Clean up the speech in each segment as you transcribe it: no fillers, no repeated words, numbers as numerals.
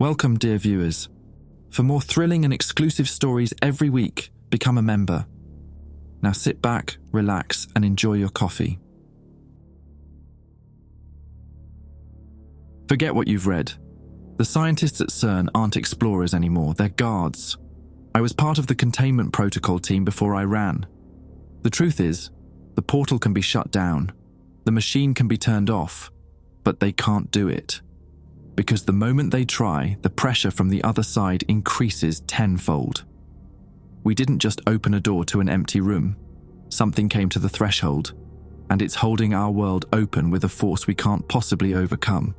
Welcome, dear viewers. For more thrilling and exclusive stories every week, become a member. Now sit back, relax, and enjoy your coffee. Forget what you've read. The scientists at CERN aren't explorers anymore, they're guards. I was part of the containment protocol team before I ran. The truth is, the portal can be shut down, the machine can be turned off, but they can't do it. Because the moment they try, the pressure from the other side increases tenfold. We didn't just open a door to an empty room. Something came to the threshold, and it's holding our world open with a force we can't possibly overcome.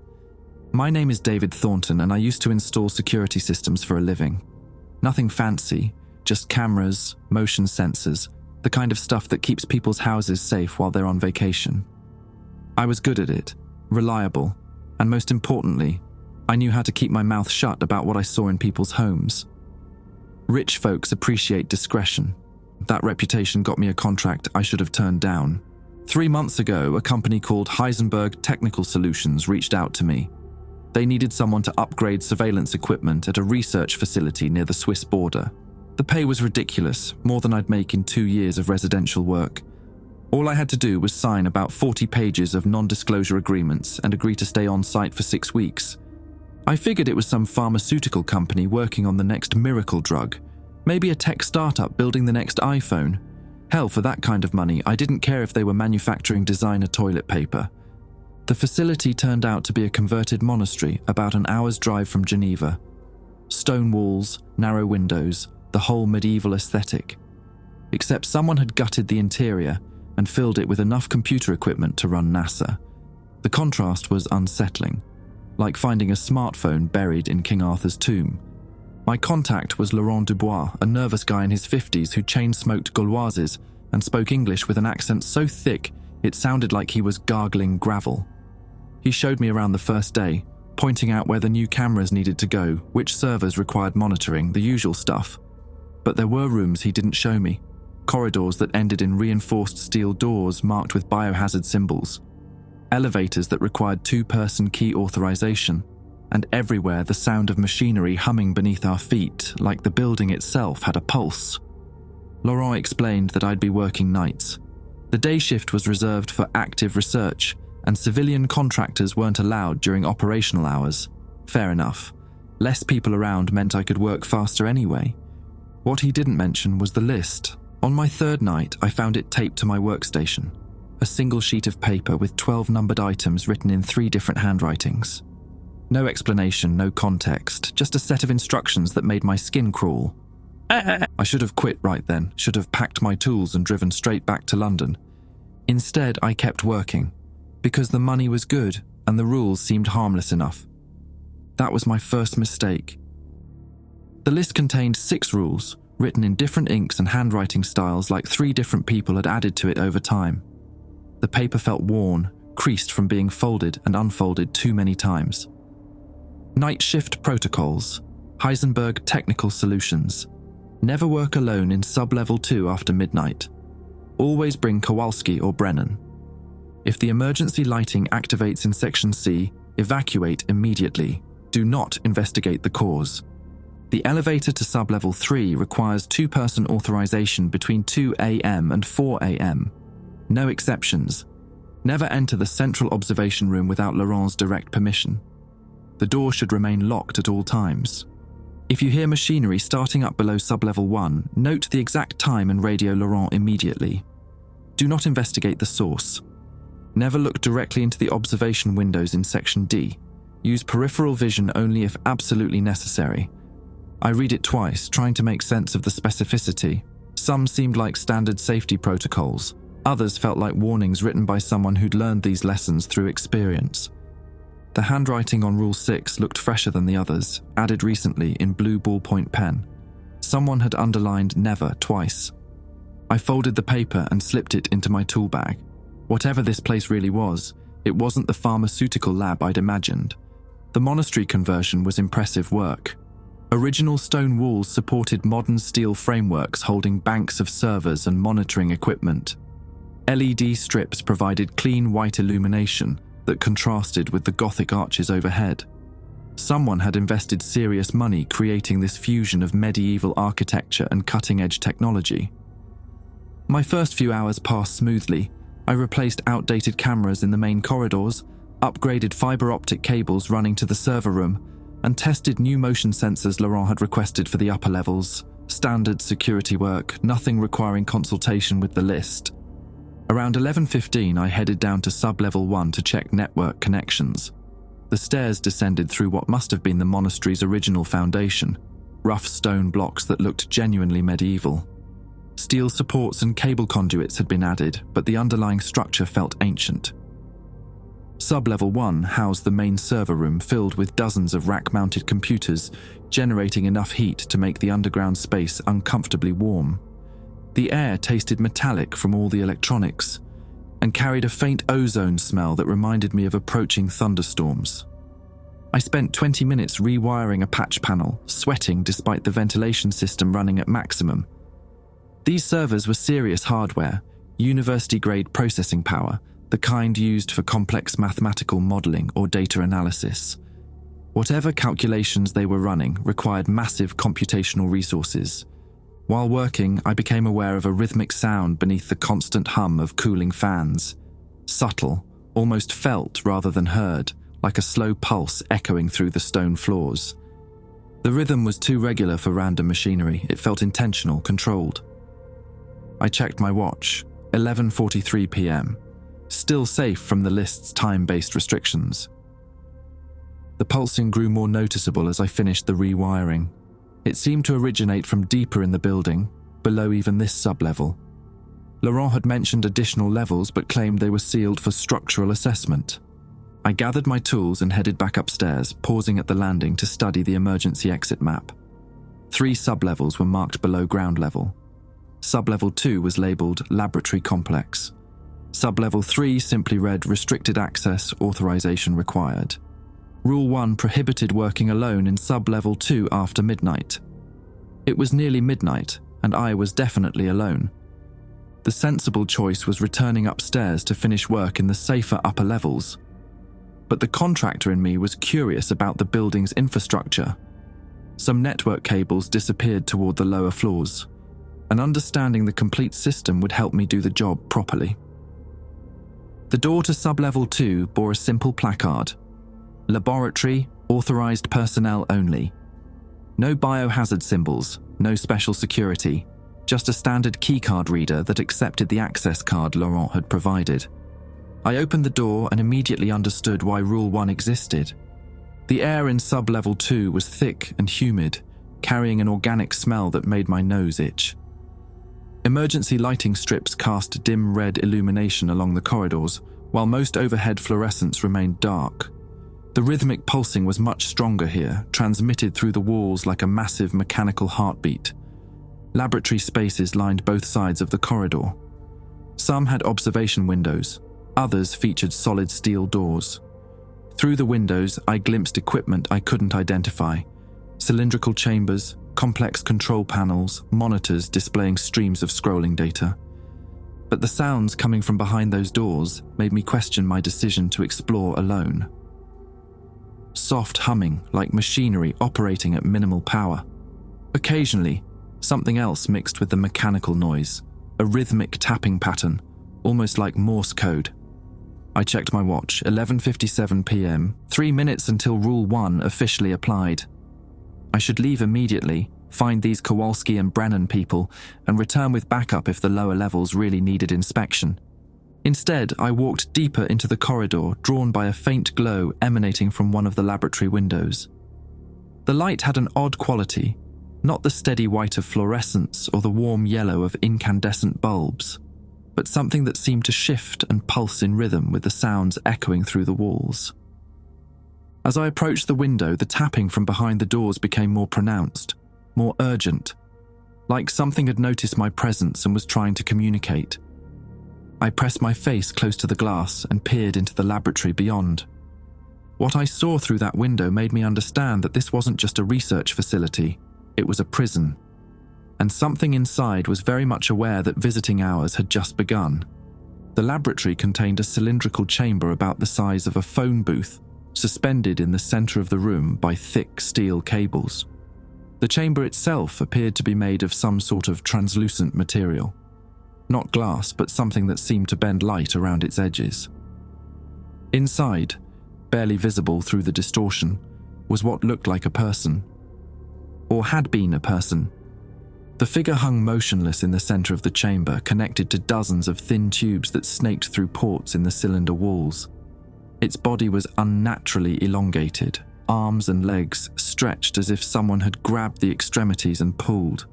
My name is David Thornton, and I used to install security systems for a living. Nothing fancy, just cameras, motion sensors, the kind of stuff that keeps people's houses safe while they're on vacation. I was good at it, reliable, and most importantly, I knew how to keep my mouth shut about what I saw in people's homes. Rich folks appreciate discretion. That reputation got me a contract I should have turned down. 3 months ago, a company called Heisenberg Technical Solutions reached out to me. They needed someone to upgrade surveillance equipment at a research facility near the Swiss border. The pay was ridiculous, more than I'd make in 2 years of residential work. All I had to do was sign about 40 pages of non-disclosure agreements and agree to stay on site for 6 weeks. I figured it was some pharmaceutical company working on the next miracle drug, maybe a tech startup building the next iPhone. Hell, for that kind of money, I didn't care if they were manufacturing designer toilet paper. The facility turned out to be a converted monastery about an hour's drive from Geneva. Stone walls, narrow windows, the whole medieval aesthetic. Except someone had gutted the interior and filled it with enough computer equipment to run NASA. The contrast was unsettling, like finding a smartphone buried in King Arthur's tomb. My contact was Laurent Dubois, a nervous guy in his 50s who chain-smoked Gauloises and spoke English with an accent so thick it sounded like he was gargling gravel. He showed me around the first day, pointing out where the new cameras needed to go, which servers required monitoring, the usual stuff. But there were rooms he didn't show me, corridors that ended in reinforced steel doors marked with biohazard symbols, elevators that required 2-person key authorization, and everywhere the sound of machinery humming beneath our feet, like the building itself had a pulse. Laurent explained that I'd be working nights. The day shift was reserved for active research, and civilian contractors weren't allowed during operational hours. Fair enough. Less people around meant I could work faster anyway. What he didn't mention was the list. On my 3rd night, I found it taped to my workstation. A single sheet of paper with 12 numbered items written in 3 different handwritings. No explanation, no context, just a set of instructions that made my skin crawl. I should have quit right then, should have packed my tools and driven straight back to London. Instead, I kept working, because the money was good and the rules seemed harmless enough. That was my first mistake. The list contained 6 rules, written in different inks and handwriting styles like 3 different people had added to it over time. The paper felt worn, creased from being folded and unfolded too many times. Night shift protocols, Heisenberg Technical Solutions. Never work alone in sub-level 2 after midnight. Always bring Kowalski or Brennan. If the emergency lighting activates in Section C, evacuate immediately. Do not investigate the cause. The elevator to sub-level 3 requires 2-person authorization between 2 a.m. and 4 a.m. No exceptions. Never enter the central observation room without Laurent's direct permission. The door should remain locked at all times. If you hear machinery starting up below sub-level 1, note the exact time and radio Laurent immediately. Do not investigate the source. Never look directly into the observation windows in Section D. Use peripheral vision only if absolutely necessary. I read it twice, trying to make sense of the specificity. Some seemed like standard safety protocols. Others felt like warnings written by someone who'd learned these lessons through experience. The handwriting on Rule 6 looked fresher than the others, added recently in blue ballpoint pen. Someone had underlined never twice. I folded the paper and slipped it into my tool bag. Whatever this place really was, it wasn't the pharmaceutical lab I'd imagined. The monastery conversion was impressive work. Original stone walls supported modern steel frameworks holding banks of servers and monitoring equipment. LED strips provided clean white illumination that contrasted with the Gothic arches overhead. Someone had invested serious money creating this fusion of medieval architecture and cutting-edge technology. My first few hours passed smoothly. I replaced outdated cameras in the main corridors, upgraded fiber optic cables running to the server room, and tested new motion sensors Laurent had requested for the upper levels. Standard security work, nothing requiring consultation with the list. Around 11:15, I headed down to sub-level 1 to check network connections. The stairs descended through what must have been the monastery's original foundation, rough stone blocks that looked genuinely medieval. Steel supports and cable conduits had been added, but the underlying structure felt ancient. Sub-level 1 housed the main server room filled with dozens of rack-mounted computers, generating enough heat to make the underground space uncomfortably warm. The air tasted metallic from all the electronics, and carried a faint ozone smell that reminded me of approaching thunderstorms. I spent 20 minutes rewiring a patch panel, sweating despite the ventilation system running at maximum. These servers were serious hardware, university-grade processing power, the kind used for complex mathematical modeling or data analysis. Whatever calculations they were running required massive computational resources. While working, I became aware of a rhythmic sound beneath the constant hum of cooling fans. Subtle, almost felt rather than heard, like a slow pulse echoing through the stone floors. The rhythm was too regular for random machinery. It felt intentional, controlled. I checked my watch, 11:43 p.m., still safe from the list's time-based restrictions. The pulsing grew more noticeable as I finished the rewiring. It seemed to originate from deeper in the building, below even this sub-level. Laurent had mentioned additional levels but claimed they were sealed for structural assessment. I gathered my tools and headed back upstairs, pausing at the landing to study the emergency exit map. 3 sub-levels were marked below ground level. Sub-level 2 was labelled Laboratory Complex. Sub-level 3 simply read Restricted Access, Authorization Required. Rule 1 prohibited working alone in sub-level 2 after midnight. It was nearly midnight, and I was definitely alone. The sensible choice was returning upstairs to finish work in the safer upper levels. But the contractor in me was curious about the building's infrastructure. Some network cables disappeared toward the lower floors, and understanding the complete system would help me do the job properly. The door to sub-level 2 bore a simple placard: Laboratory, authorized personnel only. No biohazard symbols, no special security, just a standard keycard reader that accepted the access card Laurent had provided. I opened the door and immediately understood why Rule 1 existed. The air in sub-level 2 was thick and humid, carrying an organic smell that made my nose itch. Emergency lighting strips cast dim red illumination along the corridors, while most overhead fluorescents remained dark. The rhythmic pulsing was much stronger here, transmitted through the walls like a massive mechanical heartbeat. Laboratory spaces lined both sides of the corridor. Some had observation windows, others featured solid steel doors. Through the windows, I glimpsed equipment I couldn't identify: cylindrical chambers, complex control panels, monitors displaying streams of scrolling data. But the sounds coming from behind those doors made me question my decision to explore alone. Soft humming, like machinery operating at minimal power. Occasionally, something else mixed with the mechanical noise, a rhythmic tapping pattern, almost like Morse code. I checked my watch, 11:57 p.m., 3 minutes until Rule 1 officially applied. I should leave immediately, find these Kowalski and Brennan people, and return with backup if the lower levels really needed inspection. Instead, I walked deeper into the corridor, drawn by a faint glow emanating from one of the laboratory windows. The light had an odd quality, not the steady white of fluorescence or the warm yellow of incandescent bulbs, but something that seemed to shift and pulse in rhythm with the sounds echoing through the walls. As I approached the window, the tapping from behind the doors became more pronounced, more urgent, like something had noticed my presence and was trying to communicate. I pressed my face close to the glass and peered into the laboratory beyond. What I saw through that window made me understand that this wasn't just a research facility, it was a prison. And something inside was very much aware that visiting hours had just begun. The laboratory contained a cylindrical chamber about the size of a phone booth, suspended in the center of the room by thick steel cables. The chamber itself appeared to be made of some sort of translucent material. Not glass, but something that seemed to bend light around its edges. Inside, barely visible through the distortion, was what looked like a person. Or had been a person. The figure hung motionless in the center of the chamber, connected to dozens of thin tubes that snaked through ports in the cylinder walls. Its body was unnaturally elongated, arms and legs stretched as if someone had grabbed the extremities and pulled.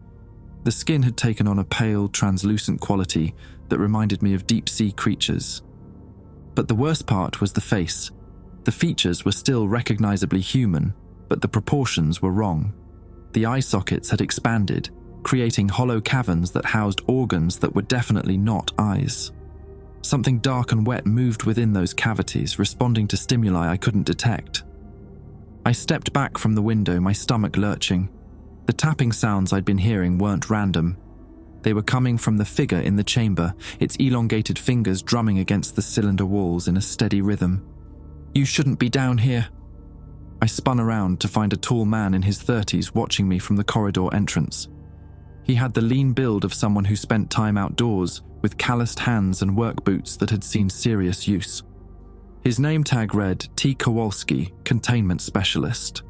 The skin had taken on a pale, translucent quality that reminded me of deep-sea creatures. But the worst part was the face. The features were still recognizably human, but the proportions were wrong. The eye sockets had expanded, creating hollow caverns that housed organs that were definitely not eyes. Something dark and wet moved within those cavities, responding to stimuli I couldn't detect. I stepped back from the window, my stomach lurching. The tapping sounds I'd been hearing weren't random. They were coming from the figure in the chamber, its elongated fingers drumming against the cylinder walls in a steady rhythm. "You shouldn't be down here." I spun around to find a tall man in his 30s watching me from the corridor entrance. He had the lean build of someone who spent time outdoors, with calloused hands and work boots that had seen serious use. His name tag read T. Kowalski, Containment Specialist.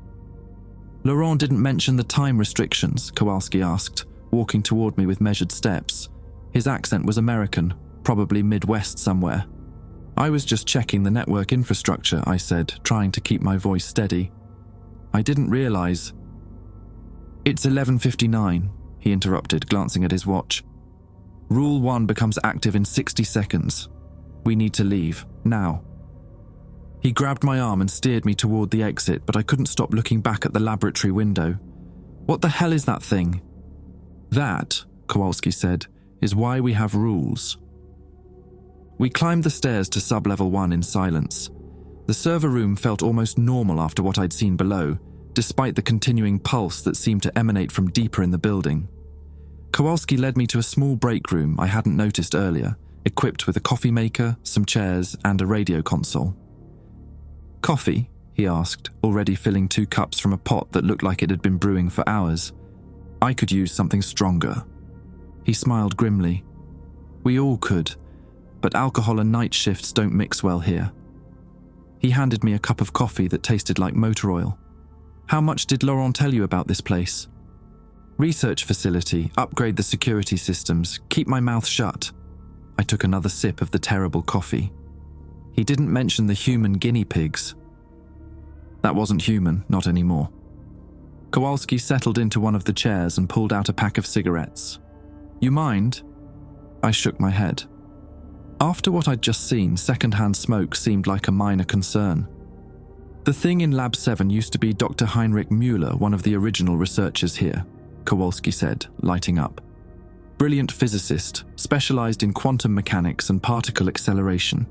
"Laurent didn't mention the time restrictions," Kowalski asked, walking toward me with measured steps. His accent was American, probably Midwest somewhere. "I was just checking the network infrastructure," I said, trying to keep my voice steady. "I didn't realize—" "It's 11:59, he interrupted, glancing at his watch. "Rule 1 becomes active in 60 seconds. We need to leave, now." He grabbed my arm and steered me toward the exit, but I couldn't stop looking back at the laboratory window. "What the hell is that thing?" "That," Kowalski said, "is why we have rules." We climbed the stairs to sub-level 1 in silence. The server room felt almost normal after what I'd seen below, despite the continuing pulse that seemed to emanate from deeper in the building. Kowalski led me to a small break room I hadn't noticed earlier, equipped with a coffee maker, some chairs, and a radio console. "Coffee?" he asked, already filling 2 cups from a pot that looked like it had been brewing for hours. "I could use something stronger." He smiled grimly. "We all could, but alcohol and night shifts don't mix well here." He handed me a cup of coffee that tasted like motor oil. "How much did Laurent tell you about this place?" "Research facility, upgrade the security systems, keep my mouth shut." I took another sip of the terrible coffee. "He didn't mention the human guinea pigs." "That wasn't human, not anymore." Kowalski settled into one of the chairs and pulled out a pack of cigarettes. "You mind?" I shook my head. After what I'd just seen, second-hand smoke seemed like a minor concern. "The thing in Lab 7 used to be Dr. Heinrich Müller, one of the original researchers here," Kowalski said, lighting up. "Brilliant physicist, specialized in quantum mechanics and particle acceleration.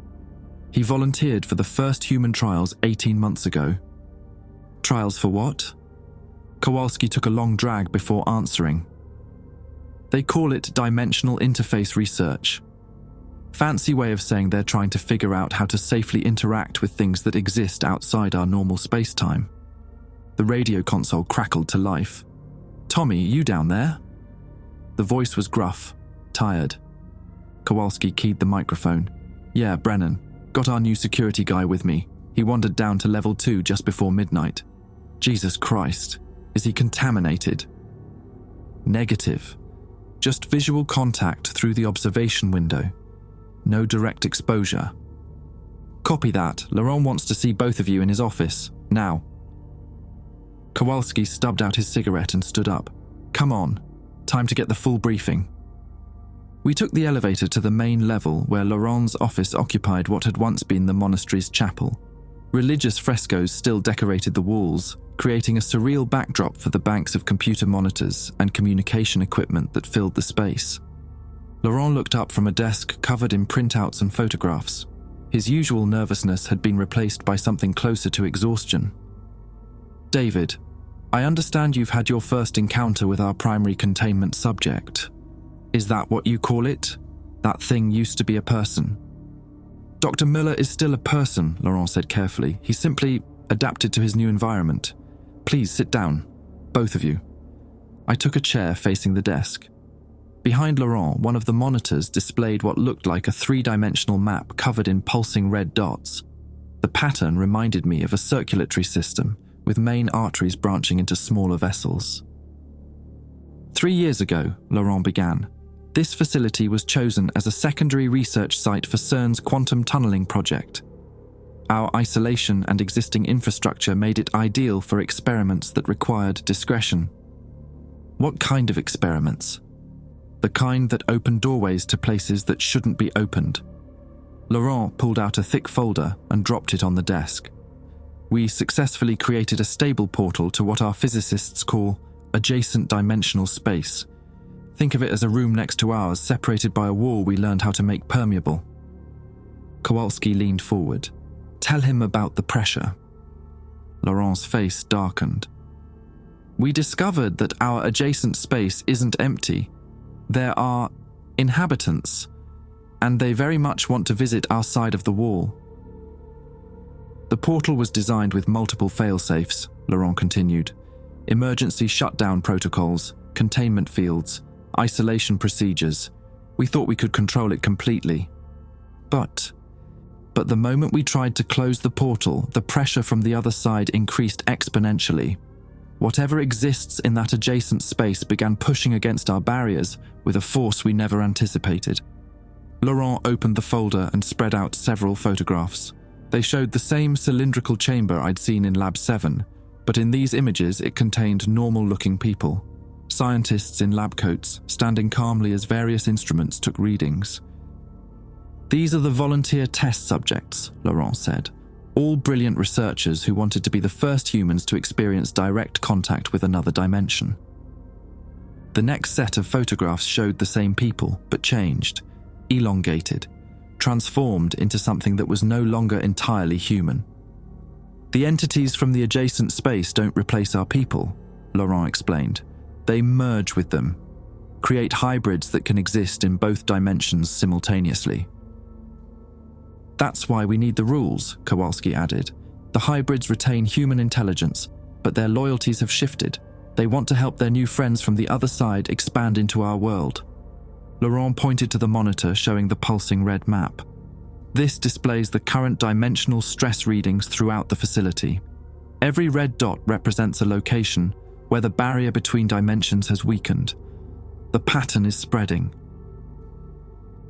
He volunteered for the first human trials 18 months ago." "Trials for what?" Kowalski took a long drag before answering. "They call it dimensional interface research. Fancy way of saying they're trying to figure out how to safely interact with things that exist outside our normal space-time." The radio console crackled to life. "Tommy, you down there?" The voice was gruff, tired. Kowalski keyed the microphone. "Yeah, Brennan. Got our new security guy with me. He wandered down to level 2 just before midnight." "Jesus Christ. Is he contaminated?" "Negative. Just visual contact through the observation window. No direct exposure." "Copy that. Laurent wants to see both of you in his office, now." Kowalski stubbed out his cigarette and stood up. "Come on. Time to get the full briefing." We took the elevator to the main level where Laurent's office occupied what had once been the monastery's chapel. Religious frescoes still decorated the walls, creating a surreal backdrop for the banks of computer monitors and communication equipment that filled the space. Laurent looked up from a desk covered in printouts and photographs. His usual nervousness had been replaced by something closer to exhaustion. "David, I understand you've had your first encounter with our primary containment subject. Is that what you call it? That thing used to be a person?" Dr. Müller is still a person, Laurent said carefully. He simply adapted to his new environment. Please sit down, both of you. I took a chair facing the desk. Behind Laurent, one of the monitors displayed what looked like a three-dimensional map covered in pulsing red dots. The pattern reminded me of a circulatory system, with main arteries branching into smaller vessels. 3 years ago, Laurent began, this facility was chosen as a secondary research site for CERN's quantum tunneling project. Our isolation and existing infrastructure made it ideal for experiments that required discretion. What kind of experiments? The kind that open doorways to places that shouldn't be opened. Laurent pulled out a thick folder and dropped it on the desk. We successfully created a stable portal to what our physicists call adjacent dimensional space. Think of it as a room next to ours, separated by a wall we learned how to make permeable. Kowalski leaned forward. Tell him about the pressure. Laurent's face darkened. We discovered that our adjacent space isn't empty. There are inhabitants, and they very much want to visit our side of the wall. The portal was designed with multiple fail-safes, Laurent continued. Emergency shutdown protocols, containment fields, isolation procedures. We thought we could control it completely. But the moment we tried to close the portal, the pressure from the other side increased exponentially. Whatever exists in that adjacent space began pushing against our barriers with a force we never anticipated. Laurent opened the folder and spread out several photographs. They showed the same cylindrical chamber I'd seen in Lab 7, but in these images it contained normal-looking people. Scientists in lab coats, standing calmly as various instruments took readings. These are the volunteer test subjects, Laurent said. All brilliant researchers who wanted to be the first humans to experience direct contact with another dimension. The next set of photographs showed the same people, but changed, elongated, transformed into something that was no longer entirely human. The entities from the adjacent space don't replace our people, Laurent explained. They merge with them, create hybrids that can exist in both dimensions simultaneously. That's why we need the rules, Kowalski added. The hybrids retain human intelligence, but their loyalties have shifted. They want to help their new friends from the other side expand into our world. Laurent pointed to the monitor showing the pulsing red map. This displays the current dimensional stress readings throughout the facility. Every red dot represents a location where the barrier between dimensions has weakened. The pattern is spreading.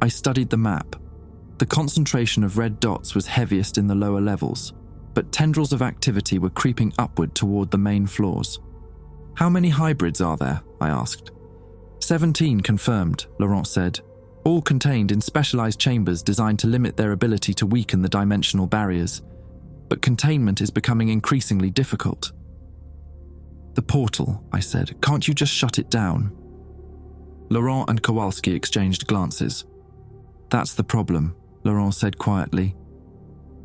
I studied the map. The concentration of red dots was heaviest in the lower levels, but tendrils of activity were creeping upward toward the main floors. How many hybrids are there? I asked. 17 confirmed, Laurent said, all contained in specialized chambers designed to limit their ability to weaken the dimensional barriers. But containment is becoming increasingly difficult. The portal, I said, can't you just shut it down? Laurent and Kowalski exchanged glances. That's the problem, Laurent said quietly.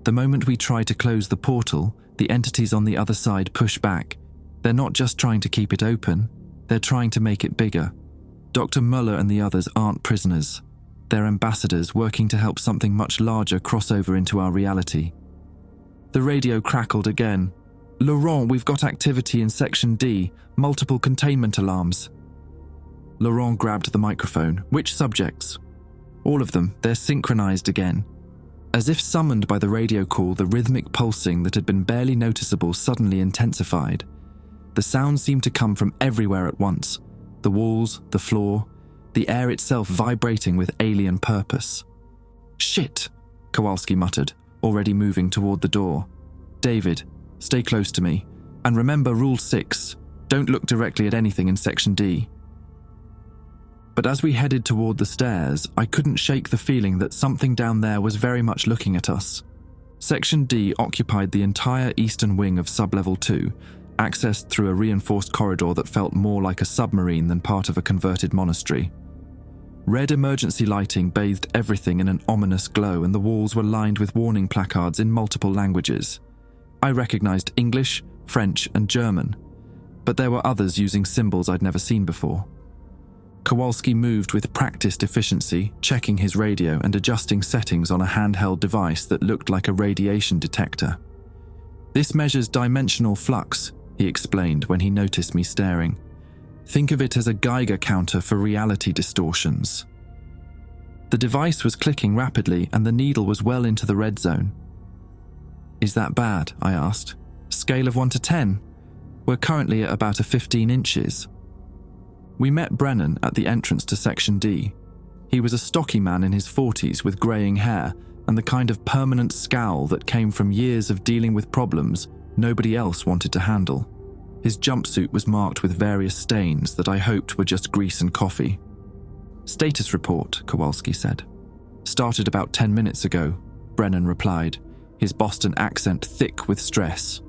The moment we try to close the portal, the entities on the other side push back. They're not just trying to keep it open, they're trying to make it bigger. Dr. Müller and the others aren't prisoners. They're ambassadors working to help something much larger cross over into our reality. The radio crackled again. Laurent, we've got activity in Section D, multiple containment alarms. Laurent grabbed the microphone. Which subjects? All of them. They're synchronized again. As if summoned by the radio call, the rhythmic pulsing that had been barely noticeable suddenly intensified. The sound seemed to come from everywhere at once. The walls, the floor, the air itself vibrating with alien purpose. Shit, Kowalski muttered, already moving toward the door. David, stay close to me. And remember Rule 6, don't look directly at anything in Section D. But as we headed toward the stairs, I couldn't shake the feeling that something down there was very much looking at us. Section D occupied the entire eastern wing of Sublevel 2, accessed through a reinforced corridor that felt more like a submarine than part of a converted monastery. Red emergency lighting bathed everything in an ominous glow, and the walls were lined with warning placards in multiple languages. I recognized English, French, and German, but there were others using symbols I'd never seen before. Kowalski moved with practiced efficiency, checking his radio and adjusting settings on a handheld device that looked like a radiation detector. "This measures dimensional flux," he explained when he noticed me staring. "Think of it as a Geiger counter for reality distortions." The device was clicking rapidly and the needle was well into the red zone. "Is that bad?" I asked. "Scale of 1 to 10? We're currently at about 15 inches. We met Brennan at the entrance to Section D. He was a stocky man in his 40s with greying hair and the kind of permanent scowl that came from years of dealing with problems nobody else wanted to handle. His jumpsuit was marked with various stains that I hoped were just grease and coffee. "Status report," Kowalski said. "Started about 10 minutes ago," Brennan replied, his Boston accent thick with stress.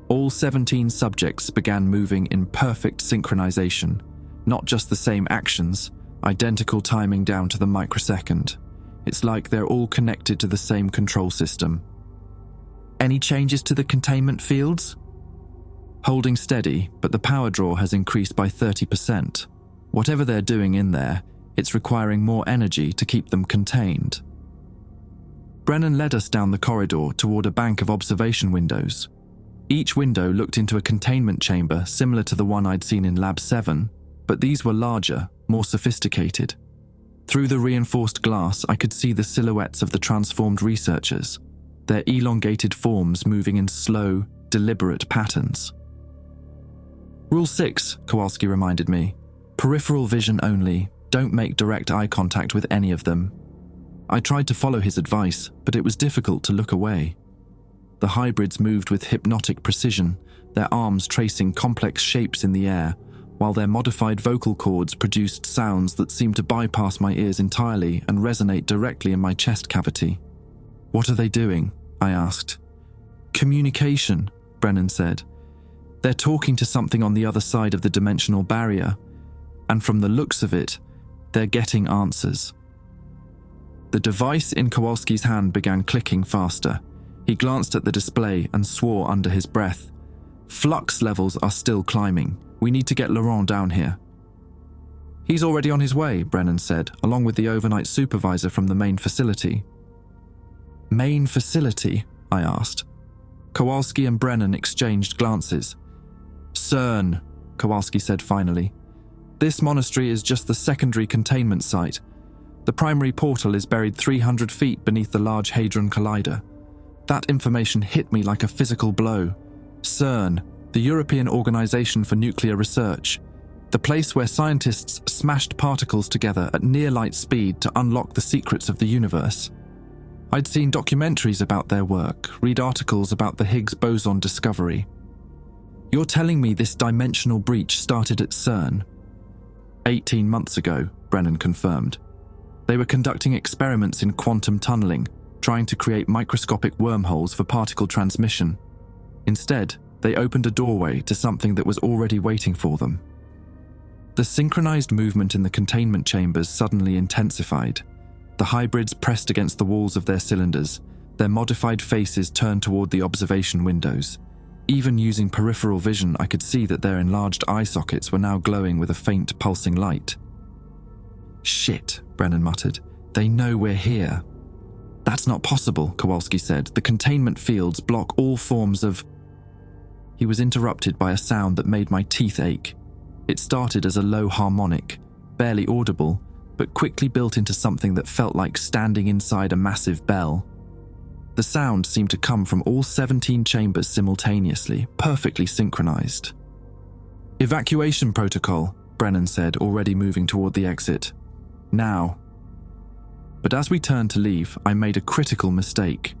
"All 17 subjects began moving in perfect synchronization. Not just the same actions, identical timing down to the microsecond. It's like they're all connected to the same control system." "Any changes to the containment fields?" "Holding steady, but the power draw has increased by 30%. Whatever they're doing in there, it's requiring more energy to keep them contained." Brennan led us down the corridor toward a bank of observation windows. Each window looked into a containment chamber similar to the one I'd seen in Lab 7, but these were larger, more sophisticated. Through the reinforced glass, I could see the silhouettes of the transformed researchers, their elongated forms moving in slow, deliberate patterns. "Rule 6, Kowalski reminded me. "Peripheral vision only. Don't make direct eye contact with any of them." I tried to follow his advice, but it was difficult to look away. The hybrids moved with hypnotic precision, their arms tracing complex shapes in the air, while their modified vocal cords produced sounds that seemed to bypass my ears entirely and resonate directly in my chest cavity. "What are they doing?" I asked. "Communication," Brennan said. "They're talking to something on the other side of the dimensional barrier, and from the looks of it, they're getting answers." The device in Kowalski's hand began clicking faster. He glanced at the display and swore under his breath. "Flux levels are still climbing. We need to get Laurent down here." "He's already on his way," Brennan said, along with the overnight supervisor from the main facility. "Main facility?" I asked. Kowalski and Brennan exchanged glances. "CERN," Kowalski said finally. "This monastery is just the secondary containment site. The primary portal is buried 300 feet beneath the Large Hadron Collider. That information hit me like a physical blow. CERN, the European Organization for Nuclear Research, the place where scientists smashed particles together at near-light speed to unlock the secrets of the universe. I'd seen documentaries about their work, read articles about the Higgs boson discovery. You're telling me this dimensional breach started at CERN? 18 months ago, Brennan confirmed. They were conducting experiments in quantum tunneling, trying to create microscopic wormholes for particle transmission. Instead, they opened a doorway to something that was already waiting for them. The synchronized movement in the containment chambers suddenly intensified. The hybrids pressed against the walls of their cylinders, their modified faces turned toward the observation windows. Even using peripheral vision, I could see that their enlarged eye sockets were now glowing with a faint, pulsing light. "Shit," Brennan muttered. "They know we're here." "That's not possible," Kowalski said. "The containment fields block all forms of—" He was interrupted by a sound that made my teeth ache. It started as a low harmonic, barely audible, but quickly built into something that felt like standing inside a massive bell. The sound seemed to come from all 17 chambers simultaneously, perfectly synchronized. "Evacuation protocol," Brennan said, already moving toward the exit. "Now." But as we turned to leave, I made a critical mistake.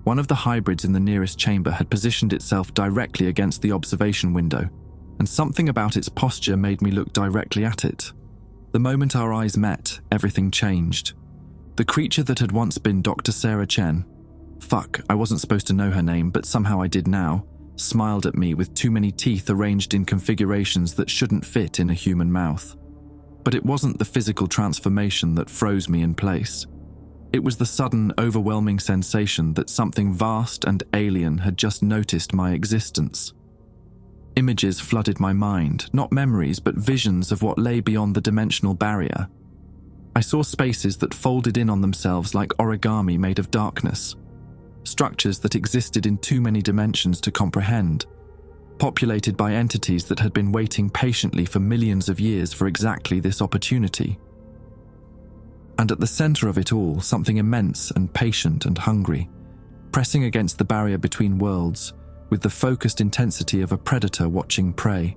One of the hybrids in the nearest chamber had positioned itself directly against the observation window, and something about its posture made me look directly at it. The moment our eyes met, everything changed. The creature that had once been Dr. Sarah Chen, fuck, I wasn't supposed to know her name, but somehow I did now, smiled at me with too many teeth arranged in configurations that shouldn't fit in a human mouth. But it wasn't the physical transformation that froze me in place. It was the sudden, overwhelming sensation that something vast and alien had just noticed my existence. Images flooded my mind, not memories, but visions of what lay beyond the dimensional barrier. I saw spaces that folded in on themselves like origami made of darkness, structures that existed in too many dimensions to comprehend, populated by entities that had been waiting patiently for millions of years for exactly this opportunity. And at the center of it all, something immense and patient and hungry, pressing against the barrier between worlds with the focused intensity of a predator watching prey.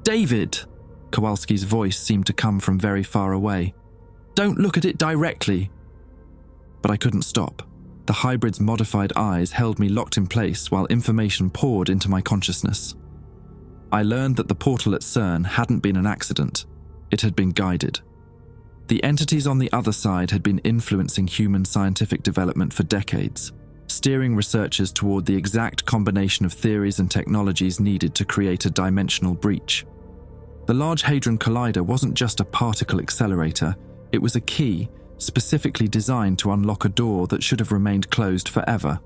"David!" Kowalski's voice seemed to come from very far away. "Don't look at it directly!" But I couldn't stop. The hybrid's modified eyes held me locked in place while information poured into my consciousness. I learned that the portal at CERN hadn't been an accident. It had been guided. The entities on the other side had been influencing human scientific development for decades, steering researchers toward the exact combination of theories and technologies needed to create a dimensional breach. The Large Hadron Collider wasn't just a particle accelerator, it was a key specifically designed to unlock a door that should have remained closed forever.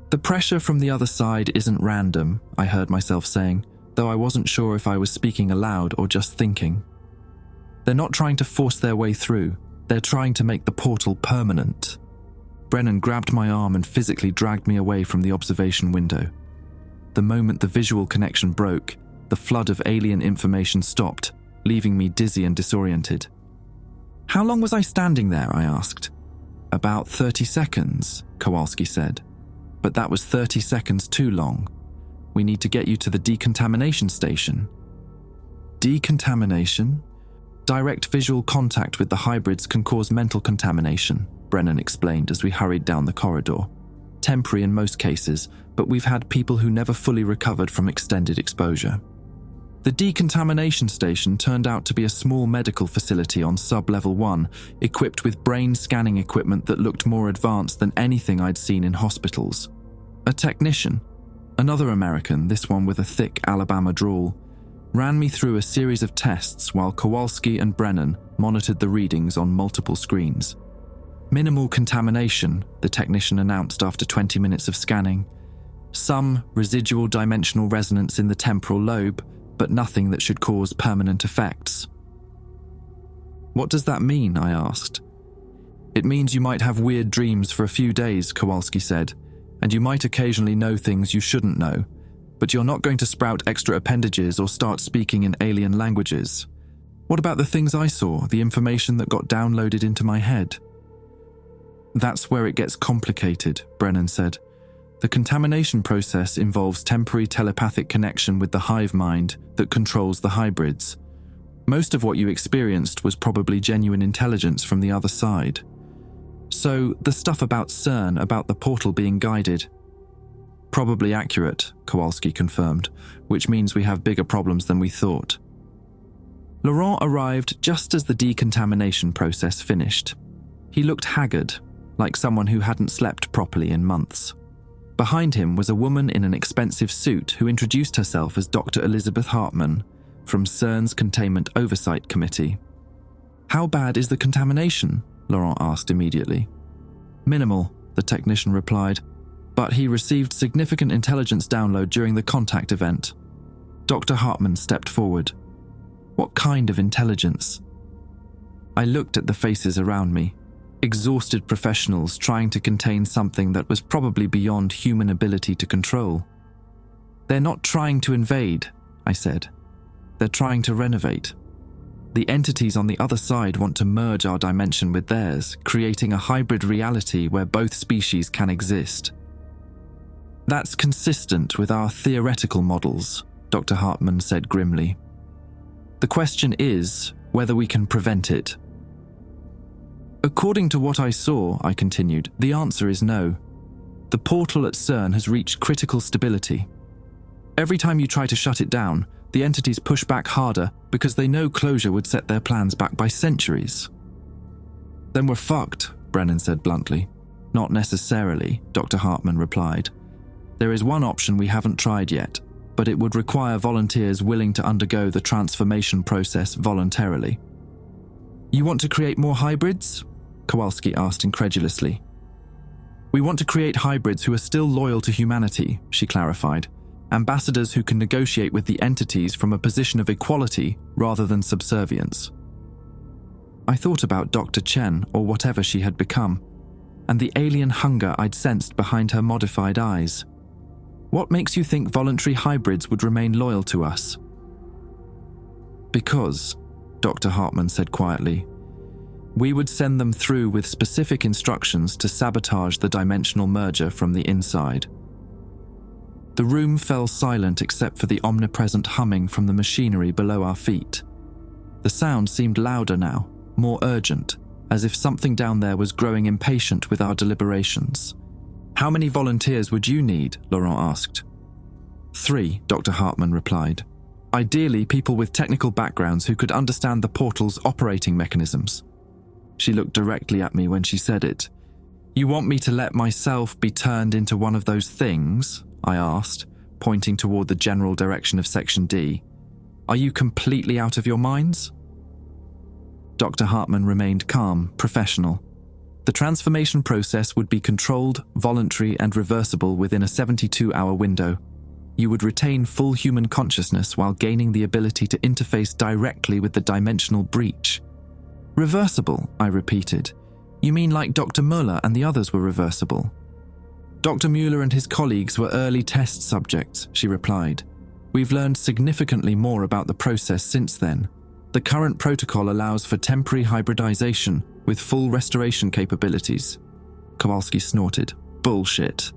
"The pressure from the other side isn't random," I heard myself saying, though I wasn't sure if I was speaking aloud or just thinking. "They're not trying to force their way through, they're trying to make the portal permanent." Brennan grabbed my arm and physically dragged me away from the observation window. The moment the visual connection broke, the flood of alien information stopped, leaving me dizzy and disoriented. "How long was I standing there?" I asked. "About 30 seconds, Kowalski said. "But that was 30 seconds too long. We need to get you to the decontamination station." "Decontamination?" "Direct visual contact with the hybrids can cause mental contamination," Brennan explained as we hurried down the corridor. "Temporary in most cases, but we've had people who never fully recovered from extended exposure." The decontamination station turned out to be a small medical facility on sub-level 1, equipped with brain scanning equipment that looked more advanced than anything I'd seen in hospitals. A technician, another American, this one with a thick Alabama drawl, ran me through a series of tests while Kowalski and Brennan monitored the readings on multiple screens. "Minimal contamination," the technician announced after 20 minutes of scanning. "Some residual dimensional resonance in the temporal lobe, but nothing that should cause permanent effects." "What does that mean?" I asked. "It means you might have weird dreams for a few days," Kowalski said, "and you might occasionally know things you shouldn't know, but you're not going to sprout extra appendages or start speaking in alien languages. What about the things I saw, the information that got downloaded into my head?" "That's where it gets complicated," Brennan said. "The contamination process involves temporary telepathic connection with the hive mind that controls the hybrids. Most of what you experienced was probably genuine intelligence from the other side. So, the stuff about CERN, about the portal being guided—" "Probably accurate," Kowalski confirmed, "which means we have bigger problems than we thought." Laurent arrived just as the decontamination process finished. He looked haggard, like someone who hadn't slept properly in months. Behind him was a woman in an expensive suit who introduced herself as Dr. Elizabeth Hartman from CERN's Containment Oversight Committee. "How bad is the contamination?" Laurent asked immediately. "Minimal," the technician replied, "but he received significant intelligence download during the contact event." Dr. Hartman stepped forward. "What kind of intelligence?" I looked at the faces around me. Exhausted professionals trying to contain something that was probably beyond human ability to control. "They're not trying to invade," I said. "They're trying to renovate. The entities on the other side want to merge our dimension with theirs, creating a hybrid reality where both species can exist." "That's consistent with our theoretical models," Dr. Hartman said grimly. "The question is whether we can prevent it." "According to what I saw," I continued, "the answer is no. The portal at CERN has reached critical stability. Every time you try to shut it down, the entities push back harder because they know closure would set their plans back by centuries." "Then we're fucked," Brennan said bluntly. "Not necessarily," Dr. Hartman replied. "There is one option we haven't tried yet, but it would require volunteers willing to undergo the transformation process voluntarily." "You want to create more hybrids?" Kowalski asked incredulously. "We want to create hybrids who are still loyal to humanity," she clarified, ambassadors who can negotiate with the entities from a position of equality rather than subservience. I thought about Dr. Chen, or whatever she had become, and the alien hunger I'd sensed behind her modified eyes. What makes you think voluntary hybrids would remain loyal to us? Because, Dr. Hartman said quietly, we would send them through with specific instructions to sabotage the dimensional merger from the inside. The room fell silent except for the omnipresent humming from the machinery below our feet. The sound seemed louder now, more urgent, as if something down there was growing impatient with our deliberations. How many volunteers would you need? Laurent asked. 3, Dr. Hartman replied. Ideally, people with technical backgrounds who could understand the portal's operating mechanisms. She looked directly at me when she said it. You want me to let myself be turned into one of those things? I asked, pointing toward the general direction of Section D. Are you completely out of your minds? Dr. Hartman remained calm, professional. The transformation process would be controlled, voluntary, and reversible within a 72-hour window. You would retain full human consciousness while gaining the ability to interface directly with the dimensional breach. Reversible, I repeated. You mean like Dr. Muller and the others were reversible? Dr. Muller and his colleagues were early test subjects, she replied. We've learned significantly more about the process since then. The current protocol allows for temporary hybridization with full restoration capabilities. Kowalski snorted. Bullshit.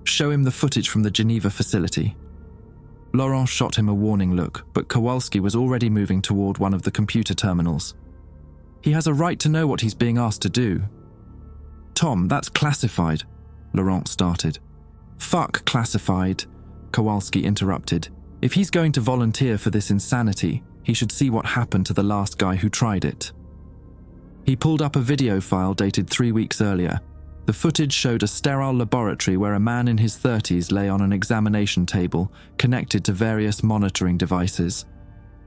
Show him the footage from the Geneva facility. Laurent shot him a warning look, but Kowalski was already moving toward one of the computer terminals. He has a right to know what he's being asked to do. Tom, that's classified, Laurent started. Fuck classified, Kowalski interrupted. If he's going to volunteer for this insanity, he should see what happened to the last guy who tried it. He pulled up a video file dated 3 weeks earlier. The footage showed a sterile laboratory where a man in his 30s lay on an examination table connected to various monitoring devices.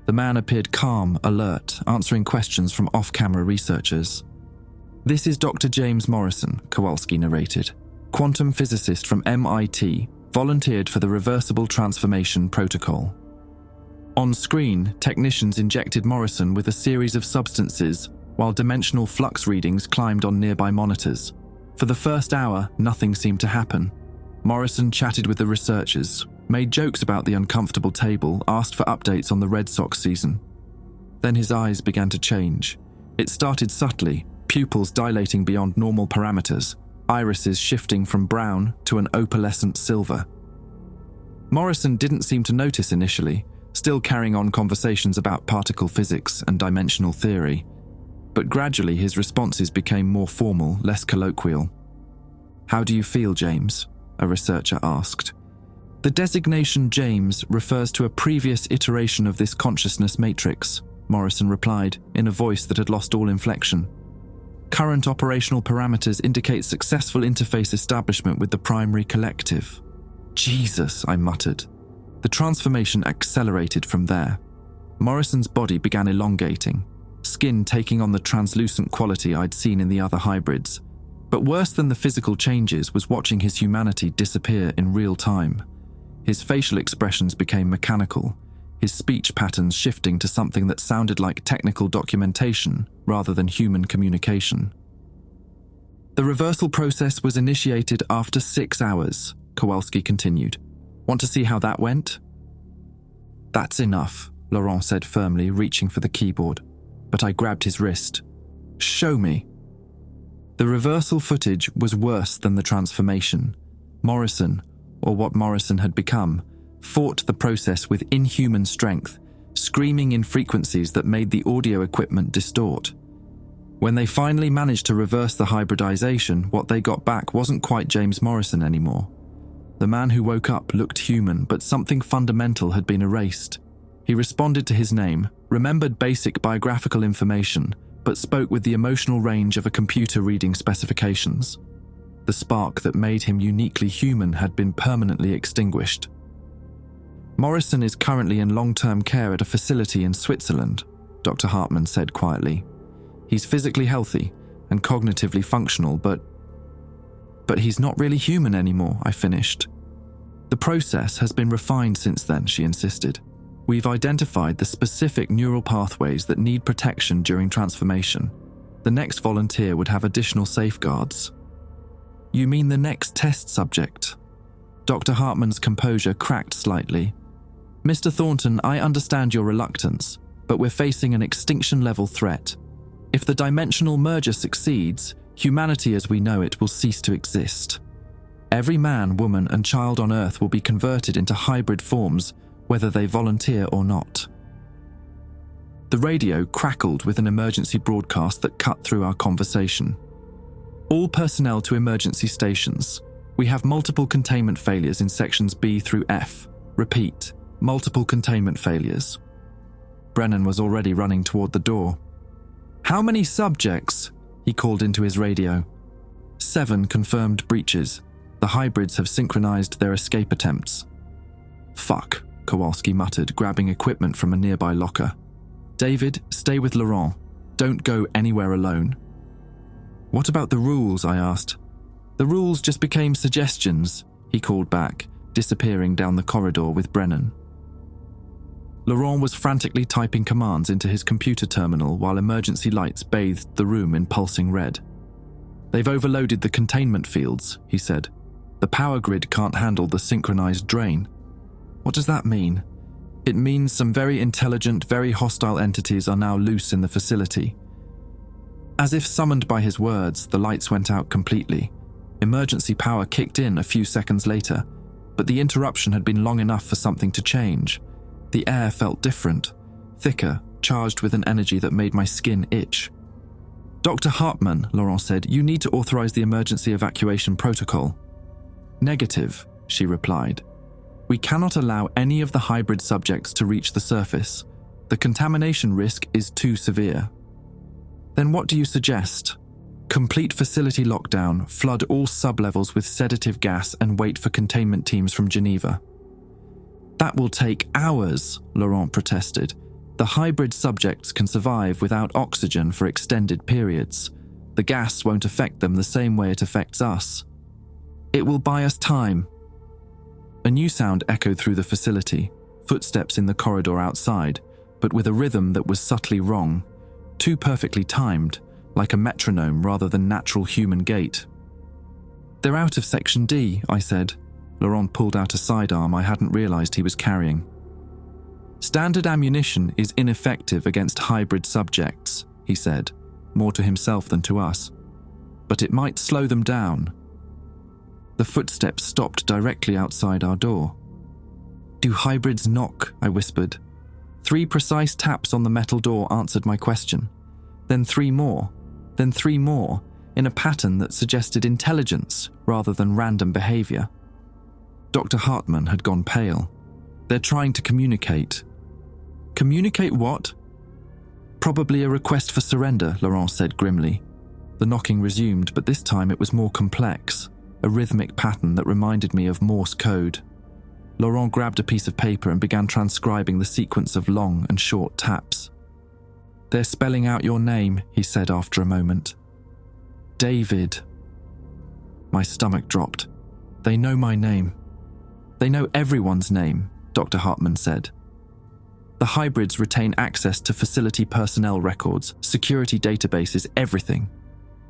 The man appeared calm, alert, answering questions from off-camera researchers. This is Dr. James Morrison, Kowalski narrated. Quantum physicist from MIT, volunteered for the reversible transformation protocol. On screen, technicians injected Morrison with a series of substances while dimensional flux readings climbed on nearby monitors. For the first hour, nothing seemed to happen. Morrison chatted with the researchers, made jokes about the uncomfortable table, asked for updates on the Red Sox season. Then his eyes began to change. It started subtly, pupils dilating beyond normal parameters, irises shifting from brown to an opalescent silver. Morrison didn't seem to notice initially, still carrying on conversations about particle physics and dimensional theory. But gradually his responses became more formal, less colloquial. How do you feel, James? A researcher asked. The designation James refers to a previous iteration of this consciousness matrix, Morrison replied, in a voice that had lost all inflection. Current operational parameters indicate successful interface establishment with the primary collective. Jesus, I muttered. The transformation accelerated from there. Morrison's body began elongating, skin taking on the translucent quality I'd seen in the other hybrids. But worse than the physical changes was watching his humanity disappear in real time. His facial expressions became mechanical, his speech patterns shifting to something that sounded like technical documentation rather than human communication. The reversal process was initiated after 6 hours, Kowalski continued. Want to see how that went? That's enough, Laurent said firmly, reaching for the keyboard. But I grabbed his wrist. Show me. The reversal footage was worse than the transformation. Morrison, or what Morrison had become, fought the process with inhuman strength, screaming in frequencies that made the audio equipment distort. When they finally managed to reverse the hybridization, what they got back wasn't quite James Morrison anymore. The man who woke up looked human, but something fundamental had been erased. He responded to his name, remembered basic biographical information, but spoke with the emotional range of a computer reading specifications. The spark that made him uniquely human had been permanently extinguished. Morrison is currently in long-term care at a facility in Switzerland, Dr. Hartman said quietly. He's physically healthy and cognitively functional, but he's not really human anymore, I finished. The process has been refined since then, she insisted. We've identified the specific neural pathways that need protection during transformation. The next volunteer would have additional safeguards. You mean the next test subject? Dr. Hartman's composure cracked slightly. Mr. Thornton, I understand your reluctance, but we're facing an extinction-level threat. If the dimensional merger succeeds, humanity as we know it will cease to exist. Every man, woman, and child on Earth will be converted into hybrid forms, whether they volunteer or not. The radio crackled with an emergency broadcast that cut through our conversation. All personnel to emergency stations. We have multiple containment failures in sections B through F. Repeat, multiple containment failures. Brennan was already running toward the door. How many subjects? He called into his radio. 7 confirmed breaches. The hybrids have synchronized their escape attempts. Fuck, Kowalski muttered, grabbing equipment from a nearby locker. David, stay with Laurent. Don't go anywhere alone. What about the rules? I asked. The rules just became suggestions, he called back, disappearing down the corridor with Brennan. Laurent was frantically typing commands into his computer terminal while emergency lights bathed the room in pulsing red. They've overloaded the containment fields, he said. The power grid can't handle the synchronized drain. What does that mean? It means some very intelligent, very hostile entities are now loose in the facility. As if summoned by his words, the lights went out completely. Emergency power kicked in a few seconds later, but the interruption had been long enough for something to change. The air felt different, thicker, charged with an energy that made my skin itch. Dr. Hartman, Laurent said, you need to authorize the emergency evacuation protocol. Negative, she replied. We cannot allow any of the hybrid subjects to reach the surface. The contamination risk is too severe. Then what do you suggest? Complete facility lockdown, flood all sublevels with sedative gas and wait for containment teams from Geneva. That will take hours, Laurent protested. The hybrid subjects can survive without oxygen for extended periods. The gas won't affect them the same way it affects us. It will buy us time. A new sound echoed through the facility, footsteps in the corridor outside, but with a rhythm that was subtly wrong, too perfectly timed, like a metronome rather than natural human gait. They're out of Section D, I said. Laurent pulled out a sidearm I hadn't realized he was carrying. Standard ammunition is ineffective against hybrid subjects, he said, more to himself than to us. But it might slow them down. The footsteps stopped directly outside our door. Do hybrids knock? I whispered. 3 precise taps on the metal door answered my question. Then 3 more. Then 3 more, in a pattern that suggested intelligence rather than random behavior. Dr. Hartman had gone pale. They're trying to communicate. Communicate what? Probably a request for surrender, Laurent said grimly. The knocking resumed, but this time it was more complex, a rhythmic pattern that reminded me of Morse code. Laurent grabbed a piece of paper and began transcribing the sequence of long and short taps. They're spelling out your name, he said after a moment. David. My stomach dropped. They know my name. They know everyone's name, Dr. Hartman said. The hybrids retain access to facility personnel records, security databases, everything.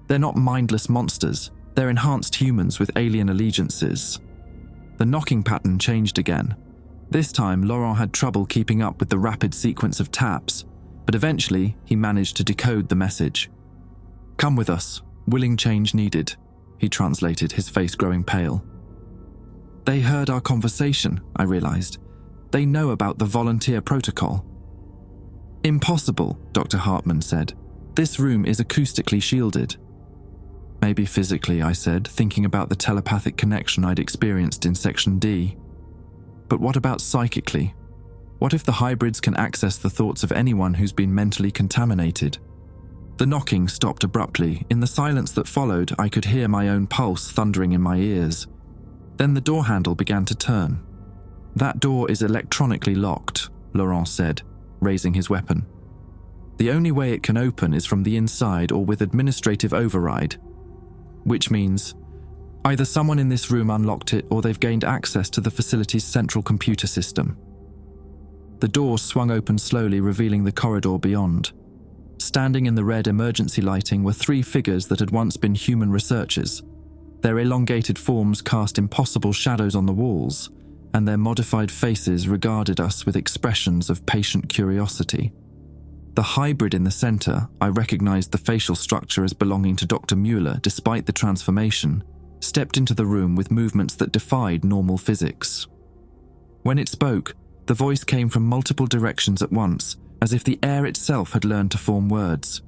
They're not mindless monsters. They're enhanced humans with alien allegiances. The knocking pattern changed again. This time, Laurent had trouble keeping up with the rapid sequence of taps, but eventually he managed to decode the message. Come with us. Willing change needed, he translated, his face growing pale. They heard our conversation, I realized. They know about the volunteer protocol. Impossible, Dr. Hartman said. This room is acoustically shielded. Maybe physically, I said, thinking about the telepathic connection I'd experienced in Section D. But what about psychically? What if the hybrids can access the thoughts of anyone who's been mentally contaminated? The knocking stopped abruptly. In the silence that followed, I could hear my own pulse thundering in my ears. Then the door handle began to turn. That door is electronically locked, Laurent said, raising his weapon. The only way it can open is from the inside or with administrative override. Which means, Either someone in this room unlocked it or they've gained access to the facility's central computer system. The door swung open slowly, revealing the corridor beyond. Standing in the red emergency lighting were 3 figures that had once been human researchers. Their elongated forms cast impossible shadows on the walls, and their modified faces regarded us with expressions of patient curiosity. The hybrid in the center, I recognized the facial structure as belonging to Dr. Mueller despite the transformation, stepped into the room with movements that defied normal physics. When it spoke, the voice came from multiple directions at once, as if the air itself had learned to form words.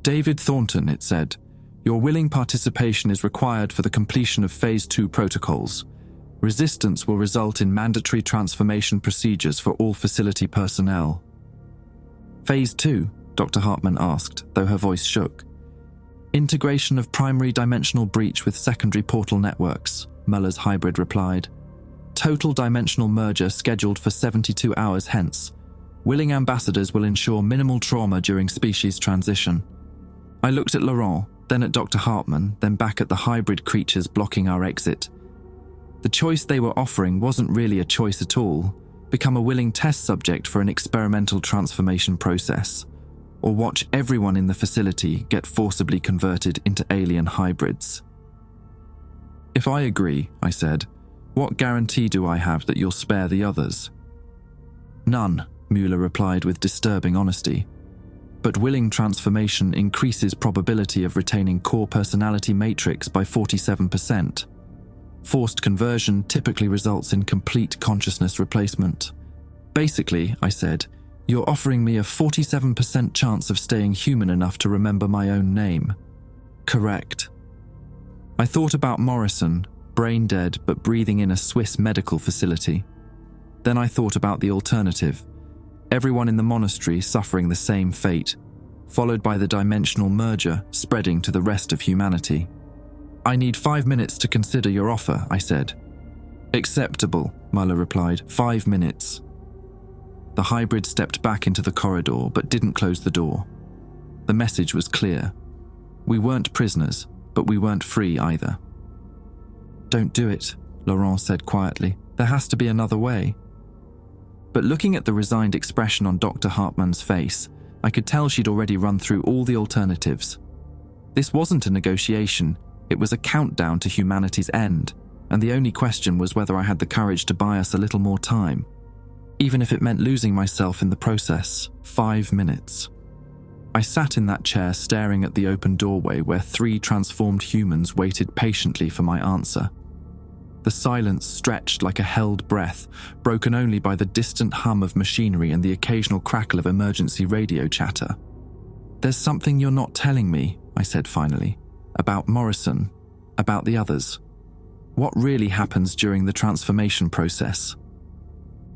"David Thornton," it said, "your willing participation is required for the completion of Phase 2 protocols. Resistance will result in mandatory transformation procedures for all facility personnel." "Phase 2?" Dr. Hartman asked, though her voice shook. "Integration of primary dimensional breach with secondary portal networks," Muller's hybrid replied. "Total dimensional merger scheduled for 72 hours hence. Willing ambassadors will ensure minimal trauma during species transition." I looked at Laurent, then at Dr. Hartman, then back at the hybrid creatures blocking our exit. The choice they were offering wasn't really a choice at all: become a willing test subject for an experimental transformation process, or watch everyone in the facility get forcibly converted into alien hybrids. "If I agree," I said, "what guarantee do I have that you'll spare the others?" "None," Mueller replied with disturbing honesty. "But willing transformation increases probability of retaining core personality matrix by 47%. Forced conversion typically results in complete consciousness replacement. Basically," I said, "you're offering me a 47% chance of staying human enough to remember my own name." "Correct." I thought about Morrison, brain dead but breathing in a Swiss medical facility. Then I thought about the alternative: everyone in the monastery suffering the same fate, followed by the dimensional merger spreading to the rest of humanity. "I need 5 minutes to consider your offer," I said. "Acceptable," Muller replied. 5 minutes." The hybrid stepped back into the corridor but didn't close the door. The message was clear. We weren't prisoners, but we weren't free either. "Don't do it," Laurent said quietly. "There has to be another way." But looking at the resigned expression on Dr. Hartman's face, I could tell she'd already run through all the alternatives. This wasn't a negotiation, it was a countdown to humanity's end, and the only question was whether I had the courage to buy us a little more time, even if it meant losing myself in the process. 5 minutes. I sat in that chair staring at the open doorway where 3 transformed humans waited patiently for my answer. The silence stretched like a held breath, broken only by the distant hum of machinery and the occasional crackle of emergency radio chatter. "There's something you're not telling me," I said finally, "about Morrison, about the others. What really happens during the transformation process?"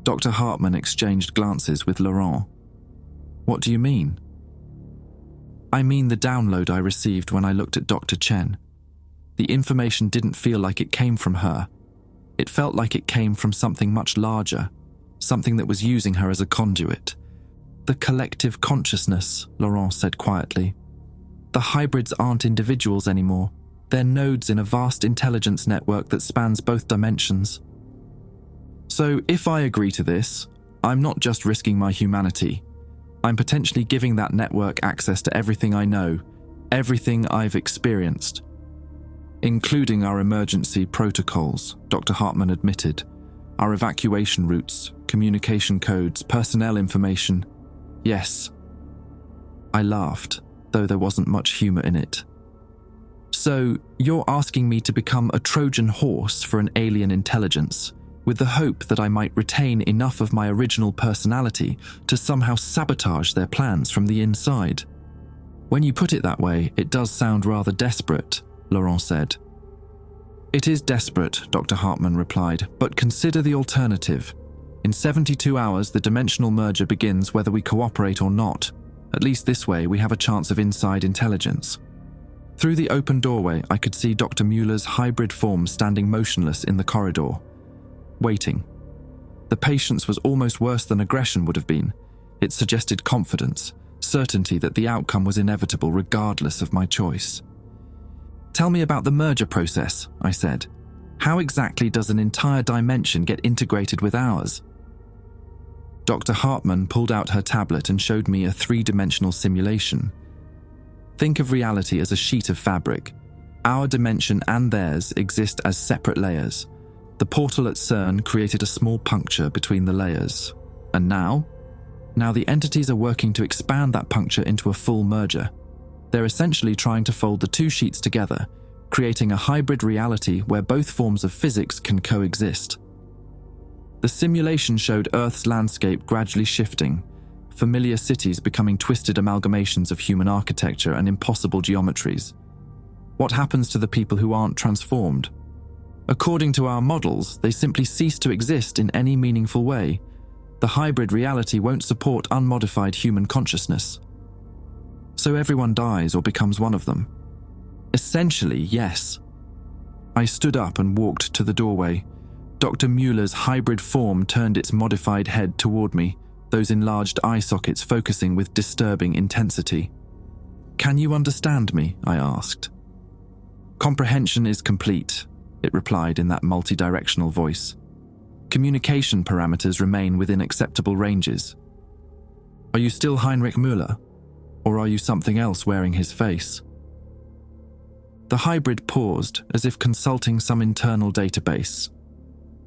Dr. Hartman exchanged glances with Laurent. "What do you mean?" "I mean the download I received when I looked at Dr. Chen. The information didn't feel like it came from her. It felt like it came from something much larger, something that was using her as a conduit. The collective consciousness," Laurent said quietly. "The hybrids aren't individuals anymore. They're nodes in a vast intelligence network that spans both dimensions. So if I agree to this, I'm not just risking my humanity. I'm potentially giving that network access to everything I know, everything I've experienced. Including our emergency protocols," Dr. Hartman admitted. "Our evacuation routes, communication codes, personnel information. Yes." I laughed, though there wasn't much humor in it. "So, you're asking me to become a Trojan horse for an alien intelligence, with the hope that I might retain enough of my original personality to somehow sabotage their plans from the inside?" "When you put it that way, it does sound rather desperate," Laurent said. "It is desperate," Dr. Hartman replied, "but consider the alternative. In 72 hours, the dimensional merger begins whether we cooperate or not. At least this way, we have a chance of inside intelligence." Through the open doorway, I could see Dr. Mueller's hybrid form standing motionless in the corridor, waiting. The patience was almost worse than aggression would have been. It suggested confidence, certainty that the outcome was inevitable regardless of my choice. Tell me about the merger process, I said. How exactly does an entire dimension get integrated with ours? Dr. Hartman pulled out her tablet and showed me a three-dimensional simulation. Think of reality as a sheet of fabric. Our dimension and theirs exist as separate layers. The portal at CERN created a small puncture between the layers. And now? Now the entities are working to expand that puncture into a full merger. They're essentially trying to fold the two sheets together, creating a hybrid reality where both forms of physics can coexist. The simulation showed Earth's landscape gradually shifting, familiar cities becoming twisted amalgamations of human architecture and impossible geometries. What happens to the people who aren't transformed? According to our models, they simply cease to exist in any meaningful way. The hybrid reality won't support unmodified human consciousness. So everyone dies or becomes one of them. Essentially, yes. I stood up and walked to the doorway. Dr. Mueller's hybrid form turned its modified head toward me, those enlarged eye sockets focusing with disturbing intensity. "Can you understand me?" I asked. "Comprehension is complete," it replied in that multi-directional voice. "Communication parameters remain within acceptable ranges. Are you still Heinrich Müller? Or are you something else wearing his face?" The hybrid paused, as if consulting some internal database.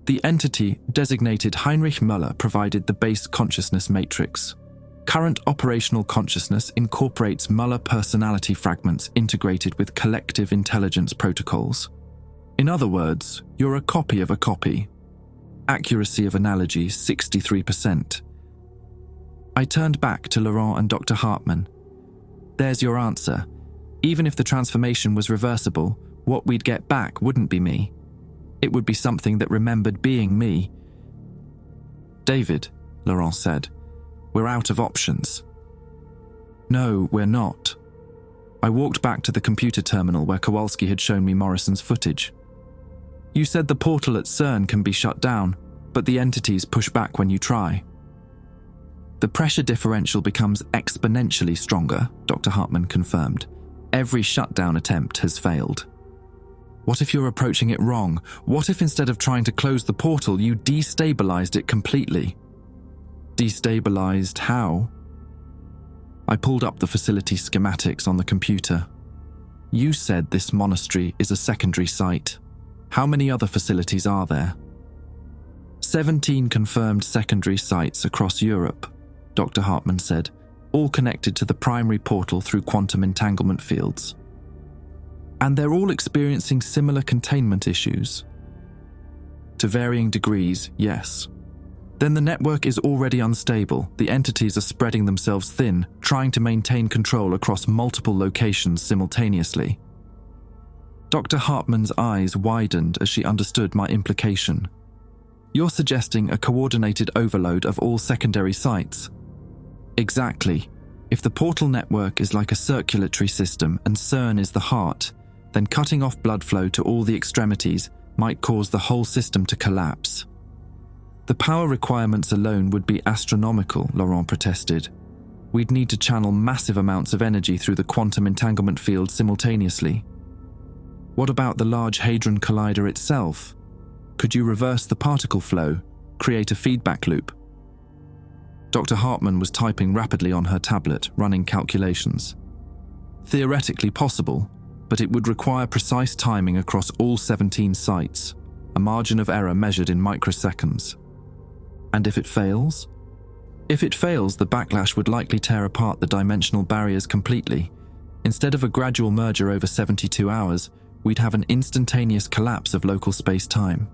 The entity designated Heinrich Müller provided the base consciousness matrix. Current operational consciousness incorporates Müller personality fragments integrated with collective intelligence protocols. In other words, you're a copy of a copy. Accuracy of analogy 63%. I turned back to Laurent and Dr. Hartman. There's your answer. Even if the transformation was reversible, what we'd get back wouldn't be me. It would be something that remembered being me. "David," Laurent said, "we're out of options." "No, we're not." I walked back to the computer terminal where Kowalski had shown me Morrison's footage. "You said the portal at CERN can be shut down, but the entities push back when you try." "The pressure differential becomes exponentially stronger," Dr. Hartman confirmed. "Every shutdown attempt has failed." "What if you're approaching it wrong? What if instead of trying to close the portal, you destabilized it completely?" "Destabilized how?" I pulled up the facility schematics on the computer. "You said this monastery is a secondary site. How many other facilities are there?" 17 confirmed secondary sites across Europe, Dr. Hartman said, all connected to the primary portal through quantum entanglement fields. "And they're all experiencing similar containment issues?" "To varying degrees, yes." "Then the network is already unstable. The entities are spreading themselves thin, trying to maintain control across multiple locations simultaneously." Dr. Hartman's eyes widened as she understood my implication. "You're suggesting a coordinated overload of all secondary sites?" "Exactly. If the portal network is like a circulatory system and CERN is the heart, then cutting off blood flow to all the extremities might cause the whole system to collapse." "The power requirements alone would be astronomical," Laurent protested. "We'd need to channel massive amounts of energy through the quantum entanglement field simultaneously." "What about the Large Hadron Collider itself? Could you reverse the particle flow, create a feedback loop?" Dr. Hartman was typing rapidly on her tablet, running calculations. "Theoretically possible, but it would require precise timing across all 17 sites, a margin of error measured in microseconds." "And if it fails?" "If it fails, the backlash would likely tear apart the dimensional barriers completely. Instead of a gradual merger over 72 hours, we'd have an instantaneous collapse of local space-time."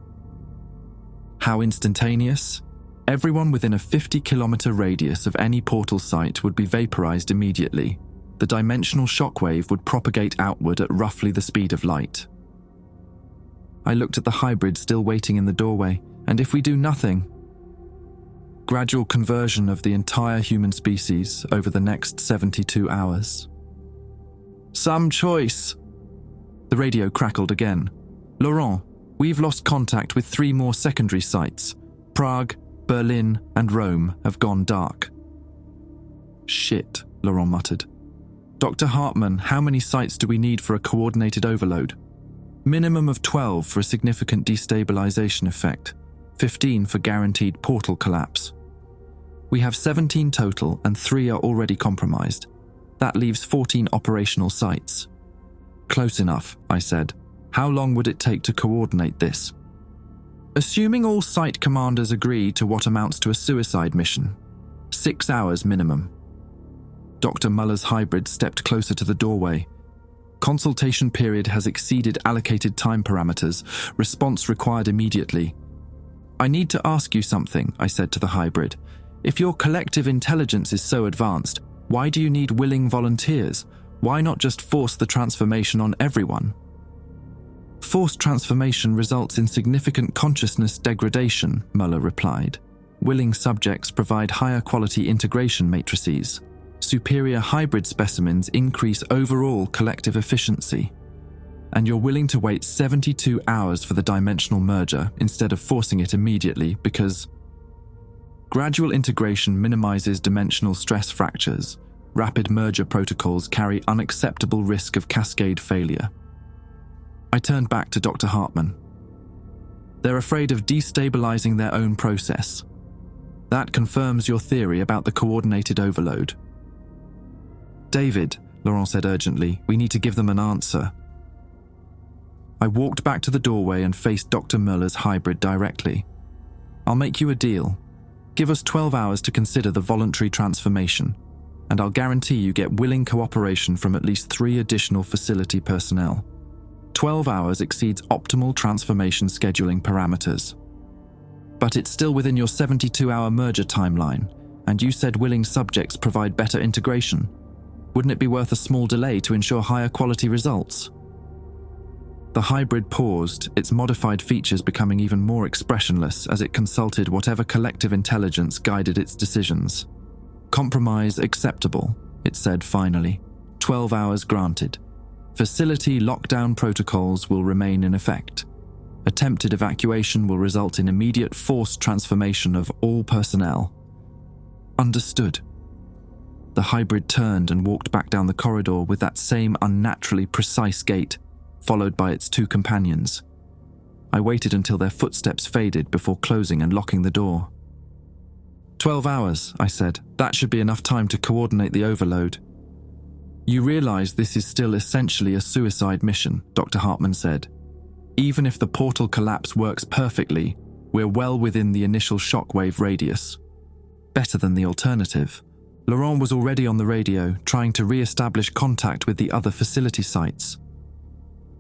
"How instantaneous?" "Everyone within a 50-kilometer radius of any portal site would be vaporized immediately. The dimensional shockwave would propagate outward at roughly the speed of light." I looked at the hybrid still waiting in the doorway. "And if we do nothing?" "Gradual conversion of the entire human species over the next 72 hours. "Some choice." The radio crackled again. "Laurent, we've lost contact with 3 more secondary sites. Prague, Berlin, and Rome have gone dark." "Shit," Laurent muttered. Dr. Hartman, how many sites do we need for a coordinated overload? Minimum of 12 for a significant destabilization effect, 15 for guaranteed portal collapse. We have 17 total and 3 are already compromised. That leaves 14 operational sites. Close enough, I said. How long would it take to coordinate this? Assuming all site commanders agree to what amounts to a suicide mission, 6 hours minimum. Dr. Muller's hybrid stepped closer to the doorway. Consultation period has exceeded allocated time parameters. Response required immediately. I need to ask you something, I said to the hybrid. If your collective intelligence is so advanced, why do you need willing volunteers? Why not just force the transformation on everyone? Forced transformation results in significant consciousness degradation, Muller replied. Willing subjects provide higher quality integration matrices. Superior hybrid specimens increase overall collective efficiency. And you're willing to wait 72 hours for the dimensional merger instead of forcing it immediately because gradual integration minimizes dimensional stress fractures. Rapid merger protocols carry unacceptable risk of cascade failure. I turned back to Dr. Hartman. They're afraid of destabilizing their own process. That confirms your theory about the coordinated overload. David, Laurent said urgently, we need to give them an answer. I walked back to the doorway and faced Dr. Muller's hybrid directly. I'll make you a deal. Give us 12 hours to consider the voluntary transformation, and I'll guarantee you get willing cooperation from at least 3 additional facility personnel. 12 hours exceeds optimal transformation scheduling parameters. But it's still within your 72-hour merger timeline, and you said willing subjects provide better integration. Wouldn't it be worth a small delay to ensure higher quality results? The hybrid paused, its modified features becoming even more expressionless as it consulted whatever collective intelligence guided its decisions. Compromise acceptable, it said finally. 12 hours granted. Facility lockdown protocols will remain in effect. Attempted evacuation will result in immediate forced transformation of all personnel. Understood. The hybrid turned and walked back down the corridor with that same unnaturally precise gait, followed by its 2 companions. I waited until their footsteps faded before closing and locking the door. 12 hours, I said. That should be enough time to coordinate the overload. You realize this is still essentially a suicide mission, Dr. Hartman said. Even if the portal collapse works perfectly, we're well within the initial shockwave radius. Better than the alternative. Laurent was already on the radio, trying to re-establish contact with the other facility sites.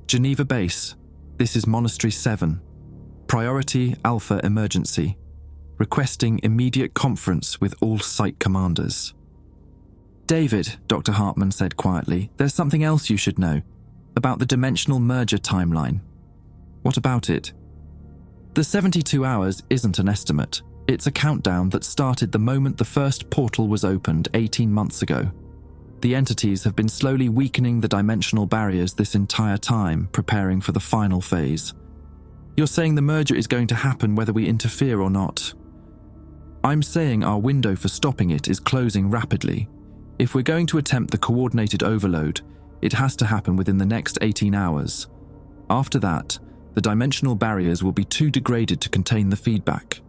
Geneva Base, this is Monastery 7. Priority Alpha Emergency. Requesting immediate conference with all site commanders. David, Dr. Hartman said quietly, there's something else you should know. About the dimensional merger timeline. What about it? The 72 hours isn't an estimate. It's a countdown that started the moment the first portal was opened 18 months ago. The entities have been slowly weakening the dimensional barriers this entire time, preparing for the final phase. You're saying the merger is going to happen whether we interfere or not. I'm saying our window for stopping it is closing rapidly. If we're going to attempt the coordinated overload, it has to happen within the next 18 hours. After that, the dimensional barriers will be too degraded to contain the feedback.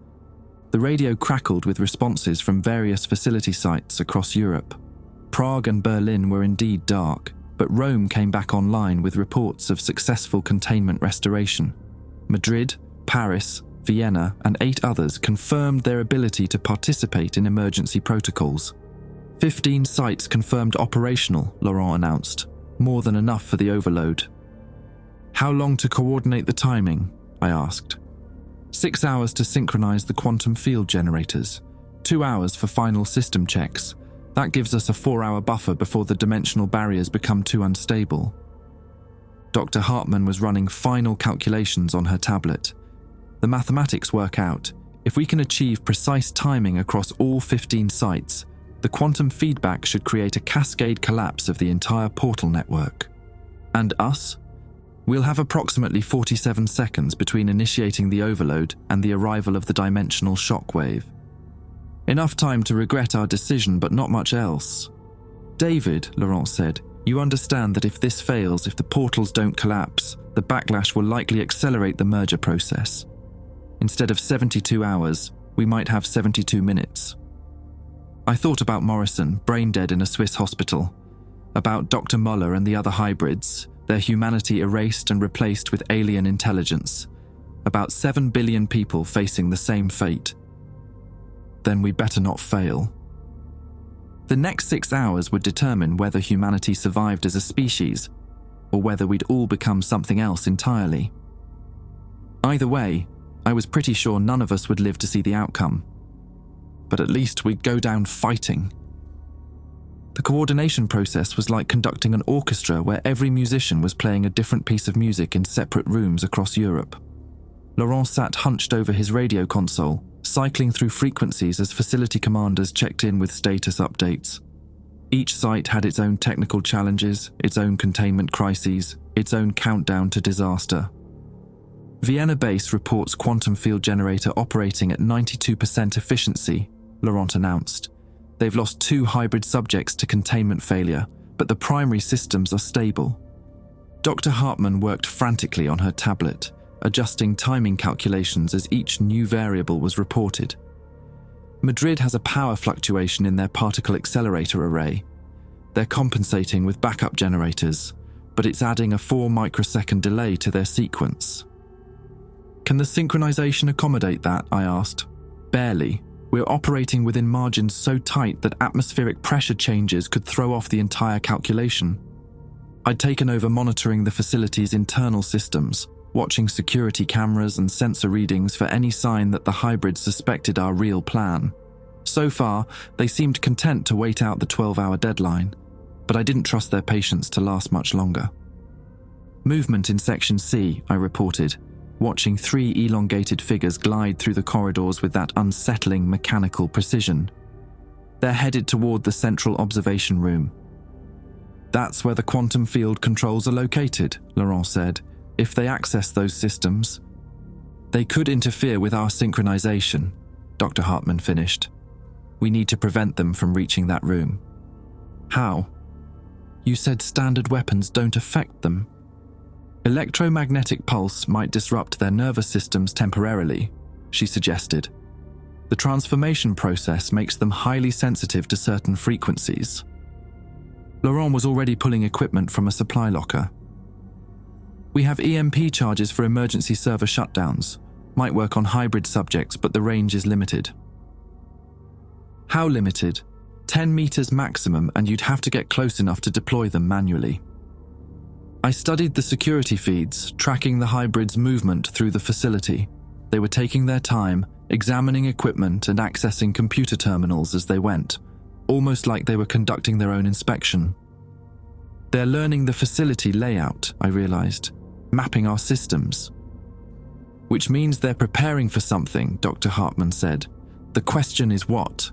The radio crackled with responses from various facility sites across Europe. Prague and Berlin were indeed dark, but Rome came back online with reports of successful containment restoration. Madrid, Paris, Vienna, and 8 others confirmed their ability to participate in emergency protocols. 15 sites confirmed operational, Laurent announced, more than enough for the overload. How long to coordinate the timing? I asked. 6 hours to synchronize the quantum field generators, 2 hours for final system checks. That gives us a 4-hour buffer before the dimensional barriers become too unstable. Dr. Hartman was running final calculations on her tablet. The mathematics work out. If we can achieve precise timing across all 15 sites, the quantum feedback should create a cascade collapse of the entire portal network. And us? We'll have approximately 47 seconds between initiating the overload and the arrival of the dimensional shockwave. Enough time to regret our decision, but not much else. David, Laurent said, you understand that if this fails, if the portals don't collapse, the backlash will likely accelerate the merger process. Instead of 72 hours, we might have 72 minutes. I thought about Morrison, brain dead in a Swiss hospital, about Dr. Muller and the other hybrids, their humanity erased and replaced with alien intelligence, about 7 billion people facing the same fate. Then we better not fail. The next 6 hours would determine whether humanity survived as a species, or whether we'd all become something else entirely. Either way, I was pretty sure none of us would live to see the outcome. But at least we'd go down fighting. The coordination process was like conducting an orchestra where every musician was playing a different piece of music in separate rooms across Europe. Laurent sat hunched over his radio console, cycling through frequencies as facility commanders checked in with status updates. Each site had its own technical challenges, its own containment crises, its own countdown to disaster. Vienna base reports quantum field generator operating at 92% efficiency, Laurent announced. They've lost 2 hybrid subjects to containment failure, but the primary systems are stable. Dr. Hartmann worked frantically on her tablet, adjusting timing calculations as each new variable was reported. Madrid has a power fluctuation in their particle accelerator array. They're compensating with backup generators, but it's adding a 4 microsecond delay to their sequence. Can the synchronization accommodate that? I asked. Barely. We're operating within margins so tight that atmospheric pressure changes could throw off the entire calculation. I'd taken over monitoring the facility's internal systems, watching security cameras and sensor readings for any sign that the hybrids suspected our real plan. So far, they seemed content to wait out the 12-hour deadline, but I didn't trust their patience to last much longer. Movement in Section C, I reported, watching 3 elongated figures glide through the corridors with that unsettling mechanical precision. They're headed toward the central observation room. That's where the quantum field controls are located, Laurent said. If they access those systems, they could interfere with our synchronization, Dr. Hartmann finished. We need to prevent them from reaching that room. How? You said standard weapons don't affect them. Electromagnetic pulse might disrupt their nervous systems temporarily, she suggested. The transformation process makes them highly sensitive to certain frequencies. Laurent was already pulling equipment from a supply locker. We have EMP charges for emergency server shutdowns. Might work on hybrid subjects, but the range is limited. How limited? 10 meters maximum, and you'd have to get close enough to deploy them manually. I studied the security feeds, tracking the hybrids' movement through the facility. They were taking their time, examining equipment and accessing computer terminals as they went, almost like they were conducting their own inspection. They're learning the facility layout, I realized, mapping our systems. Which means they're preparing for something, Dr. Hartmann said. The question is what?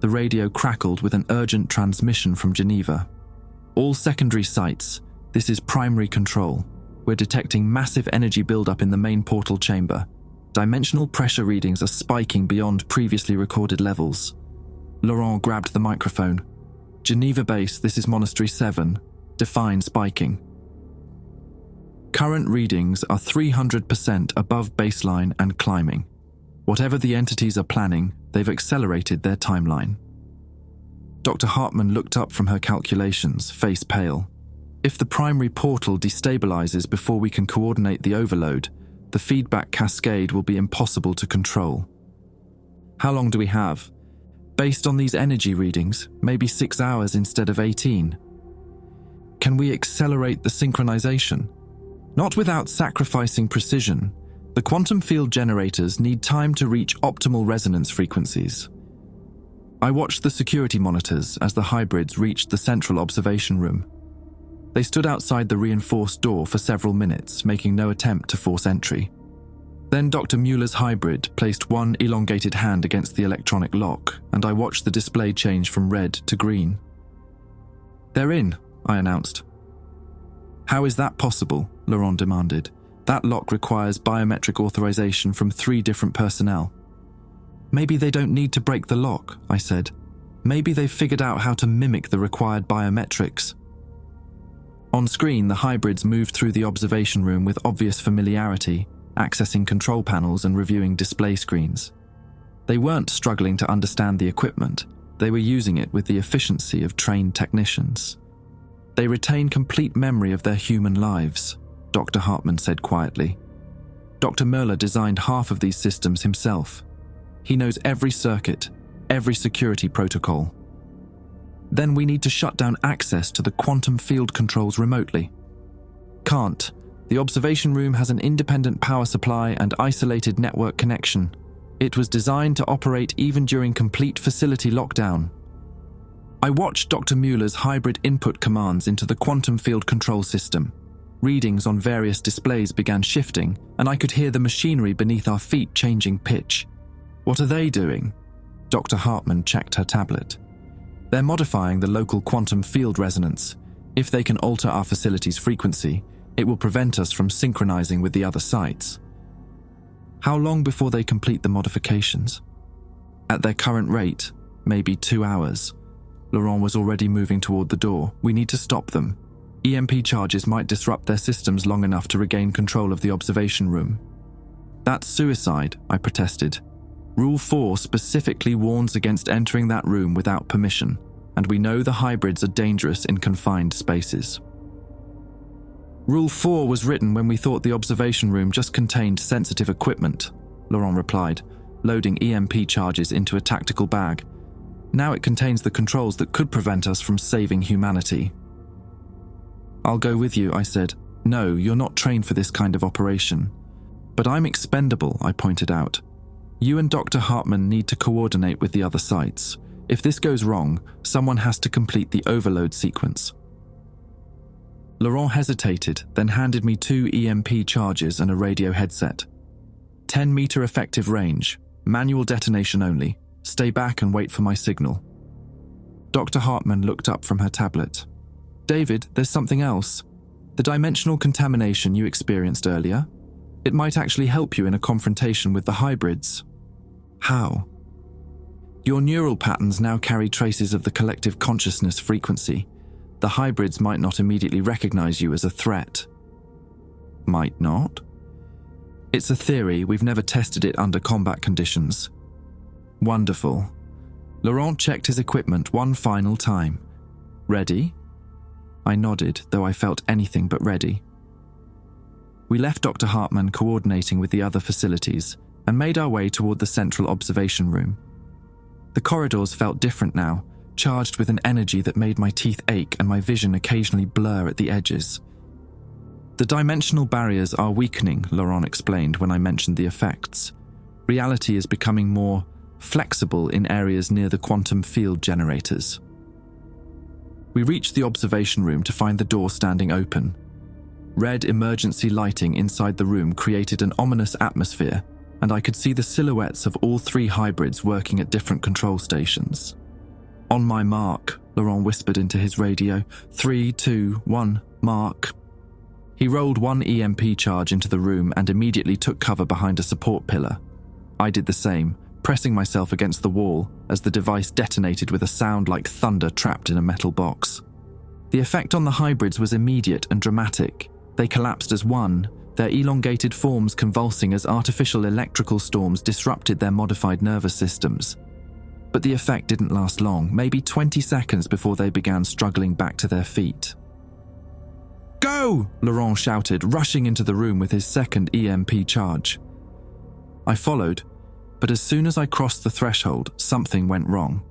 The radio crackled with an urgent transmission from Geneva. All secondary sites, this is primary control. We're detecting massive energy buildup in the main portal chamber. Dimensional pressure readings are spiking beyond previously recorded levels. Laurent grabbed the microphone. Geneva base, this is Monastery 7. Define spiking. Current readings are 300% above baseline and climbing. Whatever the entities are planning, they've accelerated their timeline. Dr. Hartmann looked up from her calculations, face pale. If the primary portal destabilizes before we can coordinate the overload, the feedback cascade will be impossible to control. How long do we have? Based on these energy readings, maybe 6 hours instead of 18. Can we accelerate the synchronization? Not without sacrificing precision. The quantum field generators need time to reach optimal resonance frequencies. I watched the security monitors as the hybrids reached the central observation room. They stood outside the reinforced door for several minutes, making no attempt to force entry. Then Dr. Mueller's hybrid placed one elongated hand against the electronic lock, and I watched the display change from red to green. "They're in," I announced. "How is that possible?" Laurent demanded. "That lock requires biometric authorization from 3 different personnel." "Maybe they don't need to break the lock," I said. Maybe they've figured out how to mimic the required biometrics. On screen, the hybrids moved through the observation room with obvious familiarity, accessing control panels and reviewing display screens. They weren't struggling to understand the equipment. They were using it with the efficiency of trained technicians. They retain complete memory of their human lives, Dr. Hartman said quietly. Dr. Möller designed half of these systems himself. He knows every circuit, every security protocol. Then we need to shut down access to the quantum field controls remotely. Can't. The observation room has an independent power supply and isolated network connection. It was designed to operate even during complete facility lockdown. I watched Dr. Müller's hybrid input commands into the quantum field control system. Readings on various displays began shifting, and I could hear the machinery beneath our feet changing pitch. What are they doing? Dr. Hartman checked her tablet. They're modifying the local quantum field resonance. If they can alter our facility's frequency, it will prevent us from synchronizing with the other sites. How long before they complete the modifications? At their current rate, maybe 2 hours. Laurent was already moving toward the door. We need to stop them. EMP charges might disrupt their systems long enough to regain control of the observation room. That's suicide, I protested. Rule 4 specifically warns against entering that room without permission, and we know the hybrids are dangerous in confined spaces. Rule 4 was written when we thought the observation room just contained sensitive equipment, Laurent replied, loading EMP charges into a tactical bag. Now it contains the controls that could prevent us from saving humanity. I'll go with you, I said. No, you're not trained for this kind of operation. But I'm expendable, I pointed out. You and Dr. Hartman need to coordinate with the other sites. If this goes wrong, someone has to complete the overload sequence. Laurent hesitated, then handed me 2 EMP charges and a radio headset. 10-meter effective range, manual detonation only. Stay back and wait for my signal. Dr. Hartman looked up from her tablet. David, there's something else. The dimensional contamination you experienced earlier. It might actually help you in a confrontation with the hybrids. How? Your neural patterns now carry traces of the collective consciousness frequency. The hybrids might not immediately recognize you as a threat. Might not? It's a theory. We've never tested it under combat conditions. Wonderful. Laurent checked his equipment one final time. Ready? I nodded, though I felt anything but ready. We left Dr. Hartman coordinating with the other facilities and made our way toward the central observation room. The corridors felt different now, charged with an energy that made my teeth ache and my vision occasionally blur at the edges. The dimensional barriers are weakening, Laurent explained when I mentioned the effects. Reality is becoming more flexible in areas near the quantum field generators. We reached the observation room to find the door standing open. Red emergency lighting inside the room created an ominous atmosphere, and I could see the silhouettes of all 3 hybrids working at different control stations. On my mark, Laurent whispered into his radio. 3, 2, 1, mark. He rolled 1 EMP charge into the room and immediately took cover behind a support pillar. I did the same, pressing myself against the wall as the device detonated with a sound like thunder trapped in a metal box. The effect on the hybrids was immediate and dramatic. They collapsed as one, their elongated forms convulsing as artificial electrical storms disrupted their modified nervous systems. But the effect didn't last long, maybe 20 seconds before they began struggling back to their feet. Go! Laurent shouted, rushing into the room with his second EMP charge. I followed, but as soon as I crossed the threshold, something went wrong.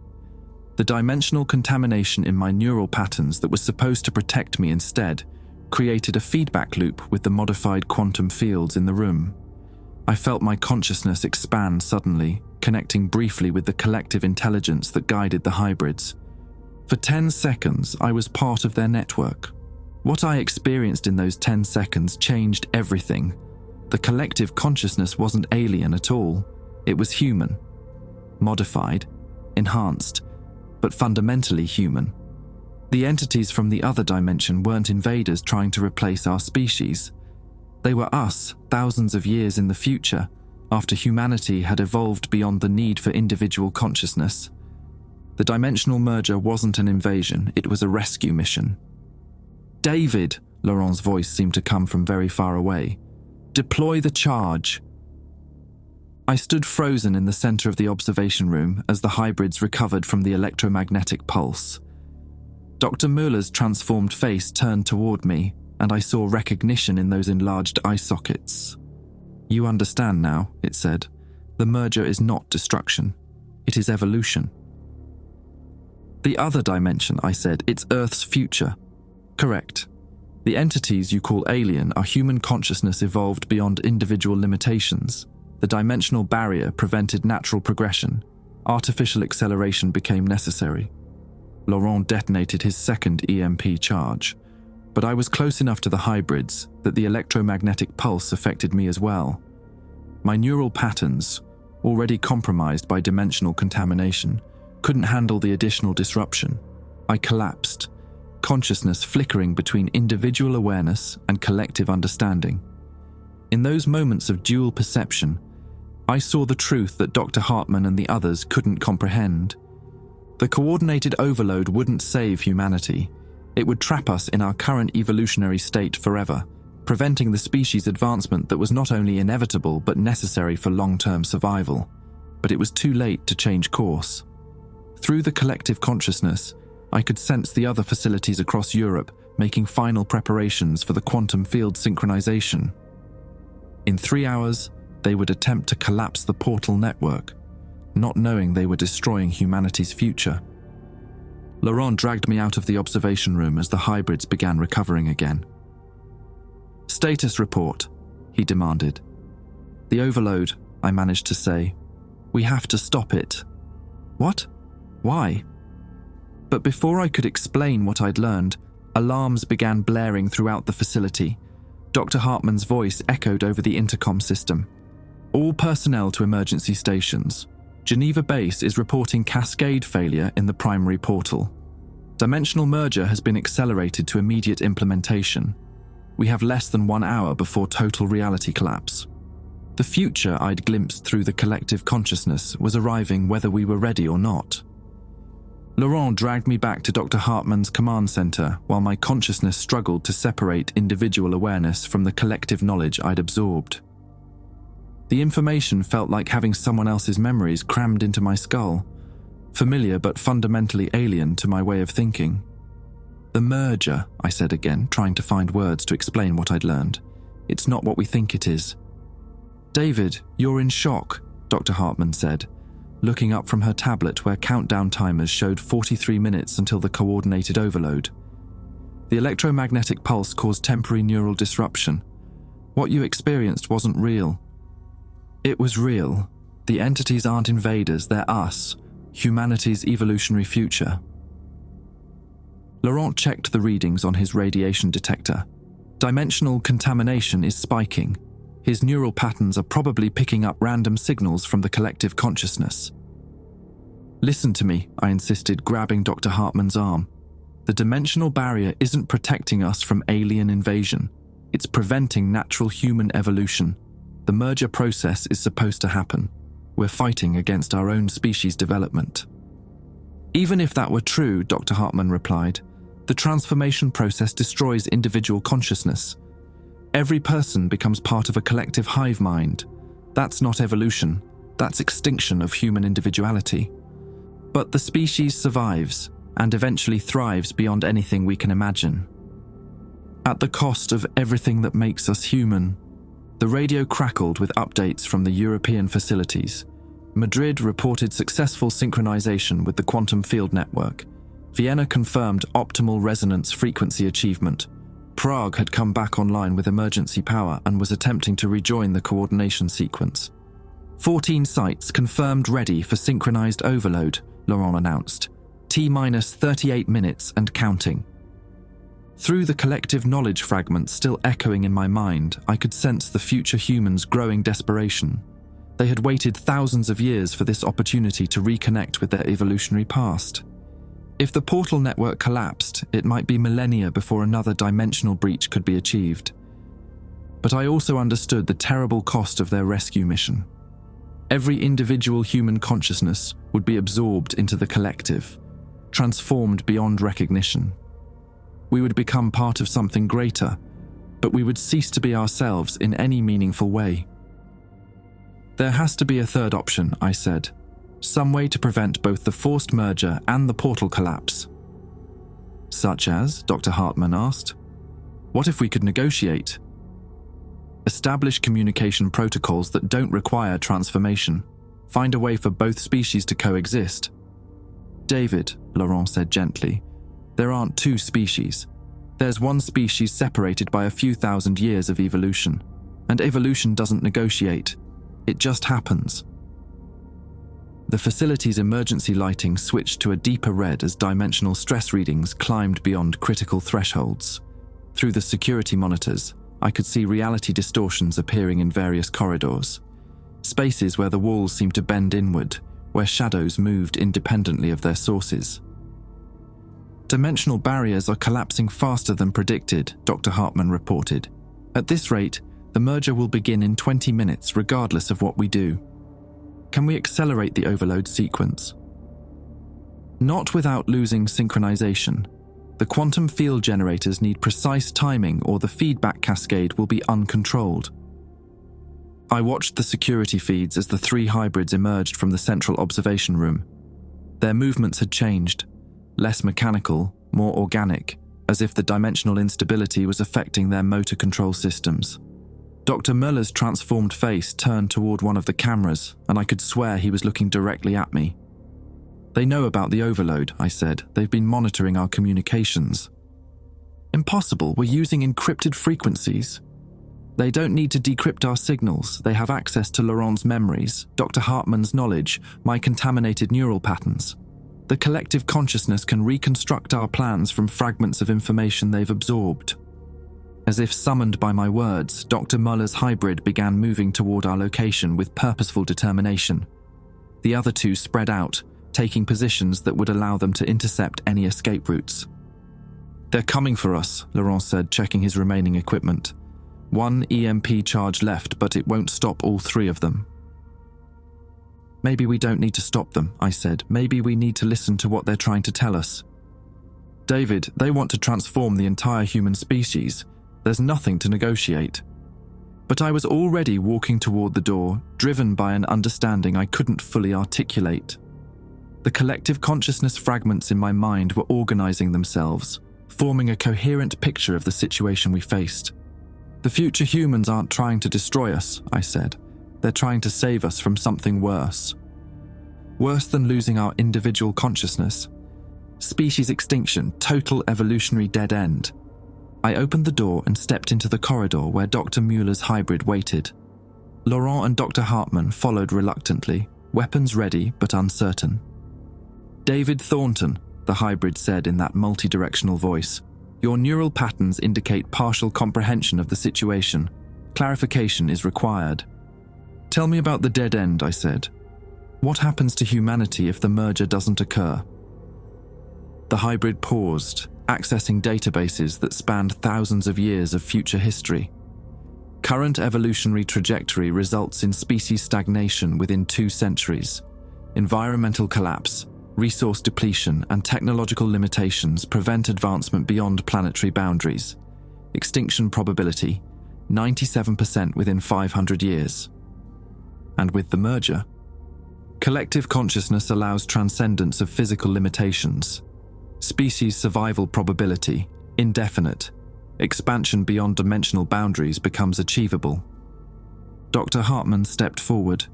The dimensional contamination in my neural patterns that was supposed to protect me instead created a feedback loop with the modified quantum fields in the room. I felt my consciousness expand suddenly, connecting briefly with the collective intelligence that guided the hybrids. For 10 seconds, I was part of their network. What I experienced in those 10 seconds changed everything. The collective consciousness wasn't alien at all. It was human. Modified, enhanced, but fundamentally human. The entities from the other dimension weren't invaders trying to replace our species. They were us, thousands of years in the future, after humanity had evolved beyond the need for individual consciousness. The dimensional merger wasn't an invasion, it was a rescue mission. "David," Laurent's voice seemed to come from very far away. "Deploy the charge." I stood frozen in the center of the observation room as the hybrids recovered from the electromagnetic pulse. Dr. Müller's transformed face turned toward me, and I saw recognition in those enlarged eye sockets. "You understand now," it said. "The merger is not destruction. It is evolution." "The other dimension," I said, "it's Earth's future." "Correct. The entities you call alien are human consciousness evolved beyond individual limitations. The dimensional barrier prevented natural progression. Artificial acceleration became necessary." Laurent detonated his second EMP charge, but I was close enough to the hybrids that the electromagnetic pulse affected me as well. My neural patterns, already compromised by dimensional contamination, couldn't handle the additional disruption. I collapsed, consciousness flickering between individual awareness and collective understanding. In those moments of dual perception, I saw the truth that Dr. Hartman and the others couldn't comprehend. The coordinated overload wouldn't save humanity. It would trap us in our current evolutionary state forever, preventing the species' advancement that was not only inevitable but necessary for long-term survival. But it was too late to change course. Through the collective consciousness, I could sense the other facilities across Europe making final preparations for the quantum field synchronization. In 3 hours, they would attempt to collapse the portal network, not knowing they were destroying humanity's future. Laurent dragged me out of the observation room as the hybrids began recovering again. "Status report," he demanded. "The overload," I managed to say. "We have to stop it." "What? Why?" But before I could explain what I'd learned, alarms began blaring throughout the facility. Dr. Hartman's voice echoed over the intercom system. "All personnel to emergency stations. Geneva Base is reporting cascade failure in the primary portal. Dimensional merger has been accelerated to immediate implementation. We have less than 1 hour before total reality collapse." The future I'd glimpsed through the collective consciousness was arriving whether we were ready or not. Laurent dragged me back to Dr. Hartman's command center while my consciousness struggled to separate individual awareness from the collective knowledge I'd absorbed. The information felt like having someone else's memories crammed into my skull, familiar but fundamentally alien to my way of thinking. "The merger," I said again, trying to find words to explain what I'd learned. "It's not what we think it is." "David, you're in shock," Dr. Hartman said, looking up from her tablet where countdown timers showed 43 minutes until the coordinated overload. "The electromagnetic pulse caused temporary neural disruption. What you experienced wasn't real." "It was real. The entities aren't invaders, they're us, humanity's evolutionary future." Laurent checked the readings on his radiation detector. Dimensional contamination is spiking. His neural patterns are probably picking up random signals from the collective consciousness. "Listen to me," I insisted, grabbing Dr. Hartman's arm. "The dimensional barrier isn't protecting us from alien invasion. It's preventing natural human evolution. The merger process is supposed to happen. We're fighting against our own species development." "Even if that were true," Dr. Hartman replied, "the transformation process destroys individual consciousness. Every person becomes part of a collective hive mind. That's not evolution, that's extinction of human individuality. But the species survives, and eventually thrives beyond anything we can imagine. At the cost of everything that makes us human." The radio crackled with updates from the European facilities. Madrid reported successful synchronization with the quantum field network. Vienna confirmed optimal resonance frequency achievement. Prague had come back online with emergency power and was attempting to rejoin the coordination sequence. 14 sites confirmed ready for synchronized overload, Laurent announced. T-minus 38 minutes and counting. Through the collective knowledge fragments still echoing in my mind, I could sense the future humans' growing desperation. They had waited thousands of years for this opportunity to reconnect with their evolutionary past. If the portal network collapsed, it might be millennia before another dimensional breach could be achieved. But I also understood the terrible cost of their rescue mission. Every individual human consciousness would be absorbed into the collective, transformed beyond recognition. We would become part of something greater, but we would cease to be ourselves in any meaningful way. There has to be a third option, I said. Some way to prevent both the forced merger and the portal collapse. Such as? Dr. Hartman asked. What if we could negotiate? Establish communication protocols that don't require transformation. Find a way for both species to coexist. David, Laurent said gently, there aren't two species. There's one species separated by a few thousand years of evolution. And evolution doesn't negotiate. It just happens. The facility's emergency lighting switched to a deeper red as dimensional stress readings climbed beyond critical thresholds. Through the security monitors, I could see reality distortions appearing in various corridors. Spaces where the walls seemed to bend inward, where shadows moved independently of their sources. Dimensional barriers are collapsing faster than predicted, Dr. Hartman reported. At this rate, the merger will begin in 20 minutes regardless of what we do. Can we accelerate the overload sequence? Not without losing synchronization. The quantum field generators need precise timing or the feedback cascade will be uncontrolled. I watched the security feeds as the three hybrids emerged from the central observation room. Their movements had changed, less mechanical, more organic, as if the dimensional instability was affecting their motor control systems. Dr. Müller's transformed face turned toward one of the cameras, and I could swear he was looking directly at me. They know about the overload, I said. They've been monitoring our communications. Impossible, we're using encrypted frequencies. They don't need to decrypt our signals. They have access to Laurent's memories, Dr. Hartman's knowledge, my contaminated neural patterns. The collective consciousness can reconstruct our plans from fragments of information they've absorbed. As if summoned by my words, Dr. Müller's hybrid began moving toward our location with purposeful determination. The other two spread out, taking positions that would allow them to intercept any escape routes. They're coming for us, Laurent said, checking his remaining equipment. One EMP charge left, but it won't stop all three of them. Maybe we don't need to stop them, I said. Maybe we need to listen to what they're trying to tell us. David, they want to transform the entire human species. There's nothing to negotiate. But I was already walking toward the door, driven by an understanding I couldn't fully articulate. The collective consciousness fragments in my mind were organizing themselves, forming a coherent picture of the situation we faced. The future humans aren't trying to destroy us, I said. They're trying to save us from something worse. Worse than losing our individual consciousness. Species extinction, total evolutionary dead end. I opened the door and stepped into the corridor where Dr. Müller's hybrid waited. Laurent and Dr. Hartman followed reluctantly, weapons ready but uncertain. David Thornton, the hybrid said in that multi-directional voice, your neural patterns indicate partial comprehension of the situation. Clarification is required. Tell me about the dead end, I said. What happens to humanity if the merger doesn't occur? The hybrid paused, accessing databases that spanned thousands of years of future history. Current evolutionary trajectory results in species stagnation within 2 centuries. Environmental collapse, resource depletion, and technological limitations prevent advancement beyond planetary boundaries. Extinction probability, 97% within 500 years. And with the merger, collective consciousness allows transcendence of physical limitations. Species survival probability, indefinite. Expansion beyond dimensional boundaries becomes achievable. Dr. Hartman stepped forward,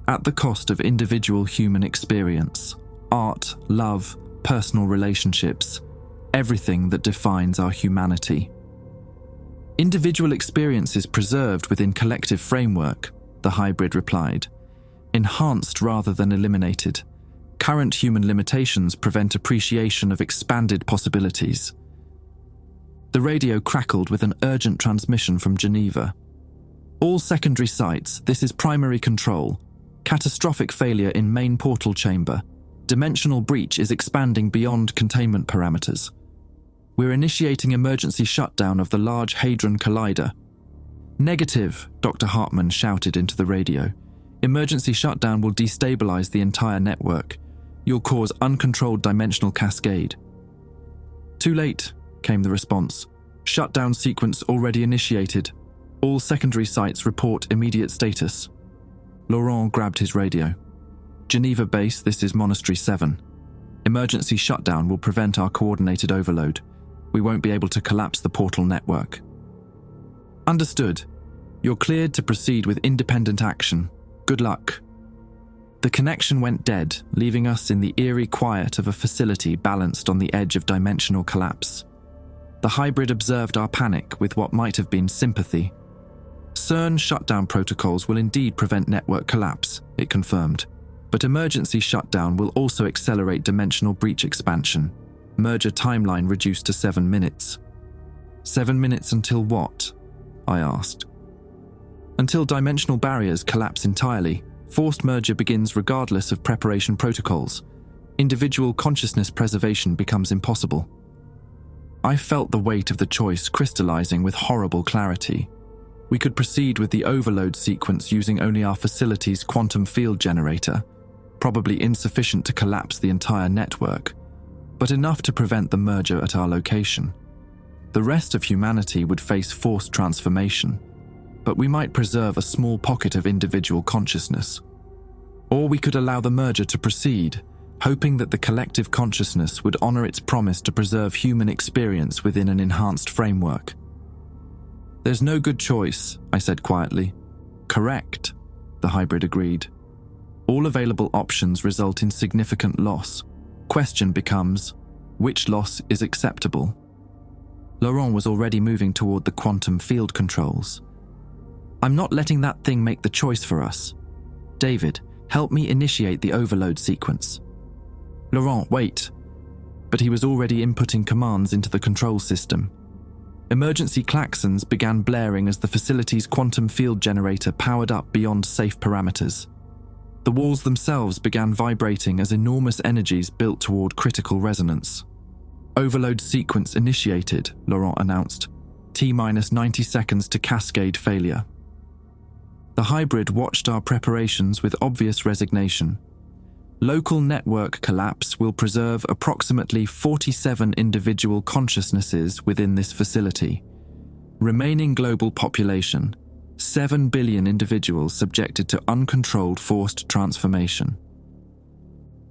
at the cost of individual human experience, art, love, personal relationships, everything that defines our humanity. Individual experience is preserved within collective framework, the hybrid replied, enhanced rather than eliminated. Current human limitations prevent appreciation of expanded possibilities. The radio crackled with an urgent transmission from Geneva. All secondary sites, this is primary control. Catastrophic failure in main portal chamber. Dimensional breach is expanding beyond containment parameters. We're initiating emergency shutdown of the Large Hadron Collider. Negative, Dr. Hartman shouted into the radio. Emergency shutdown will destabilize the entire network. You'll cause uncontrolled dimensional cascade. Too late, came the response. Shutdown sequence already initiated. All secondary sites report immediate status. Laurent grabbed his radio. Geneva base, this is Monastery 7. Emergency shutdown will prevent our coordinated overload. We won't be able to collapse the portal network. Understood. You're cleared to proceed with independent action. Good luck. The connection went dead, leaving us in the eerie quiet of a facility balanced on the edge of dimensional collapse. The hybrid observed our panic with what might have been sympathy. CERN shutdown protocols will indeed prevent network collapse, it confirmed. But emergency shutdown will also accelerate dimensional breach expansion. Merger timeline reduced to 7 minutes. 7 minutes until what? I asked. Until dimensional barriers collapse entirely, forced merger begins regardless of preparation protocols. Individual consciousness preservation becomes impossible. I felt the weight of the choice crystallizing with horrible clarity. We could proceed with the overload sequence using only our facility's quantum field generator, probably insufficient to collapse the entire network, but enough to prevent the merger at our location. The rest of humanity would face forced transformation, but we might preserve a small pocket of individual consciousness. Or we could allow the merger to proceed, hoping that the collective consciousness would honor its promise to preserve human experience within an enhanced framework. There's no good choice, I said quietly. Correct, the hybrid agreed. All available options result in significant loss. Question becomes, which loss is acceptable? Laurent was already moving toward the quantum field controls. I'm not letting that thing make the choice for us. David, help me initiate the overload sequence. Laurent, wait. But he was already inputting commands into the control system. Emergency klaxons began blaring as the facility's quantum field generator powered up beyond safe parameters. The walls themselves began vibrating as enormous energies built toward critical resonance. Overload sequence initiated, Laurent announced. T-minus 90 seconds to cascade failure. The hybrid watched our preparations with obvious resignation. Local network collapse will preserve approximately 47 individual consciousnesses within this facility. Remaining global population, 7 billion individuals subjected to uncontrolled forced transformation.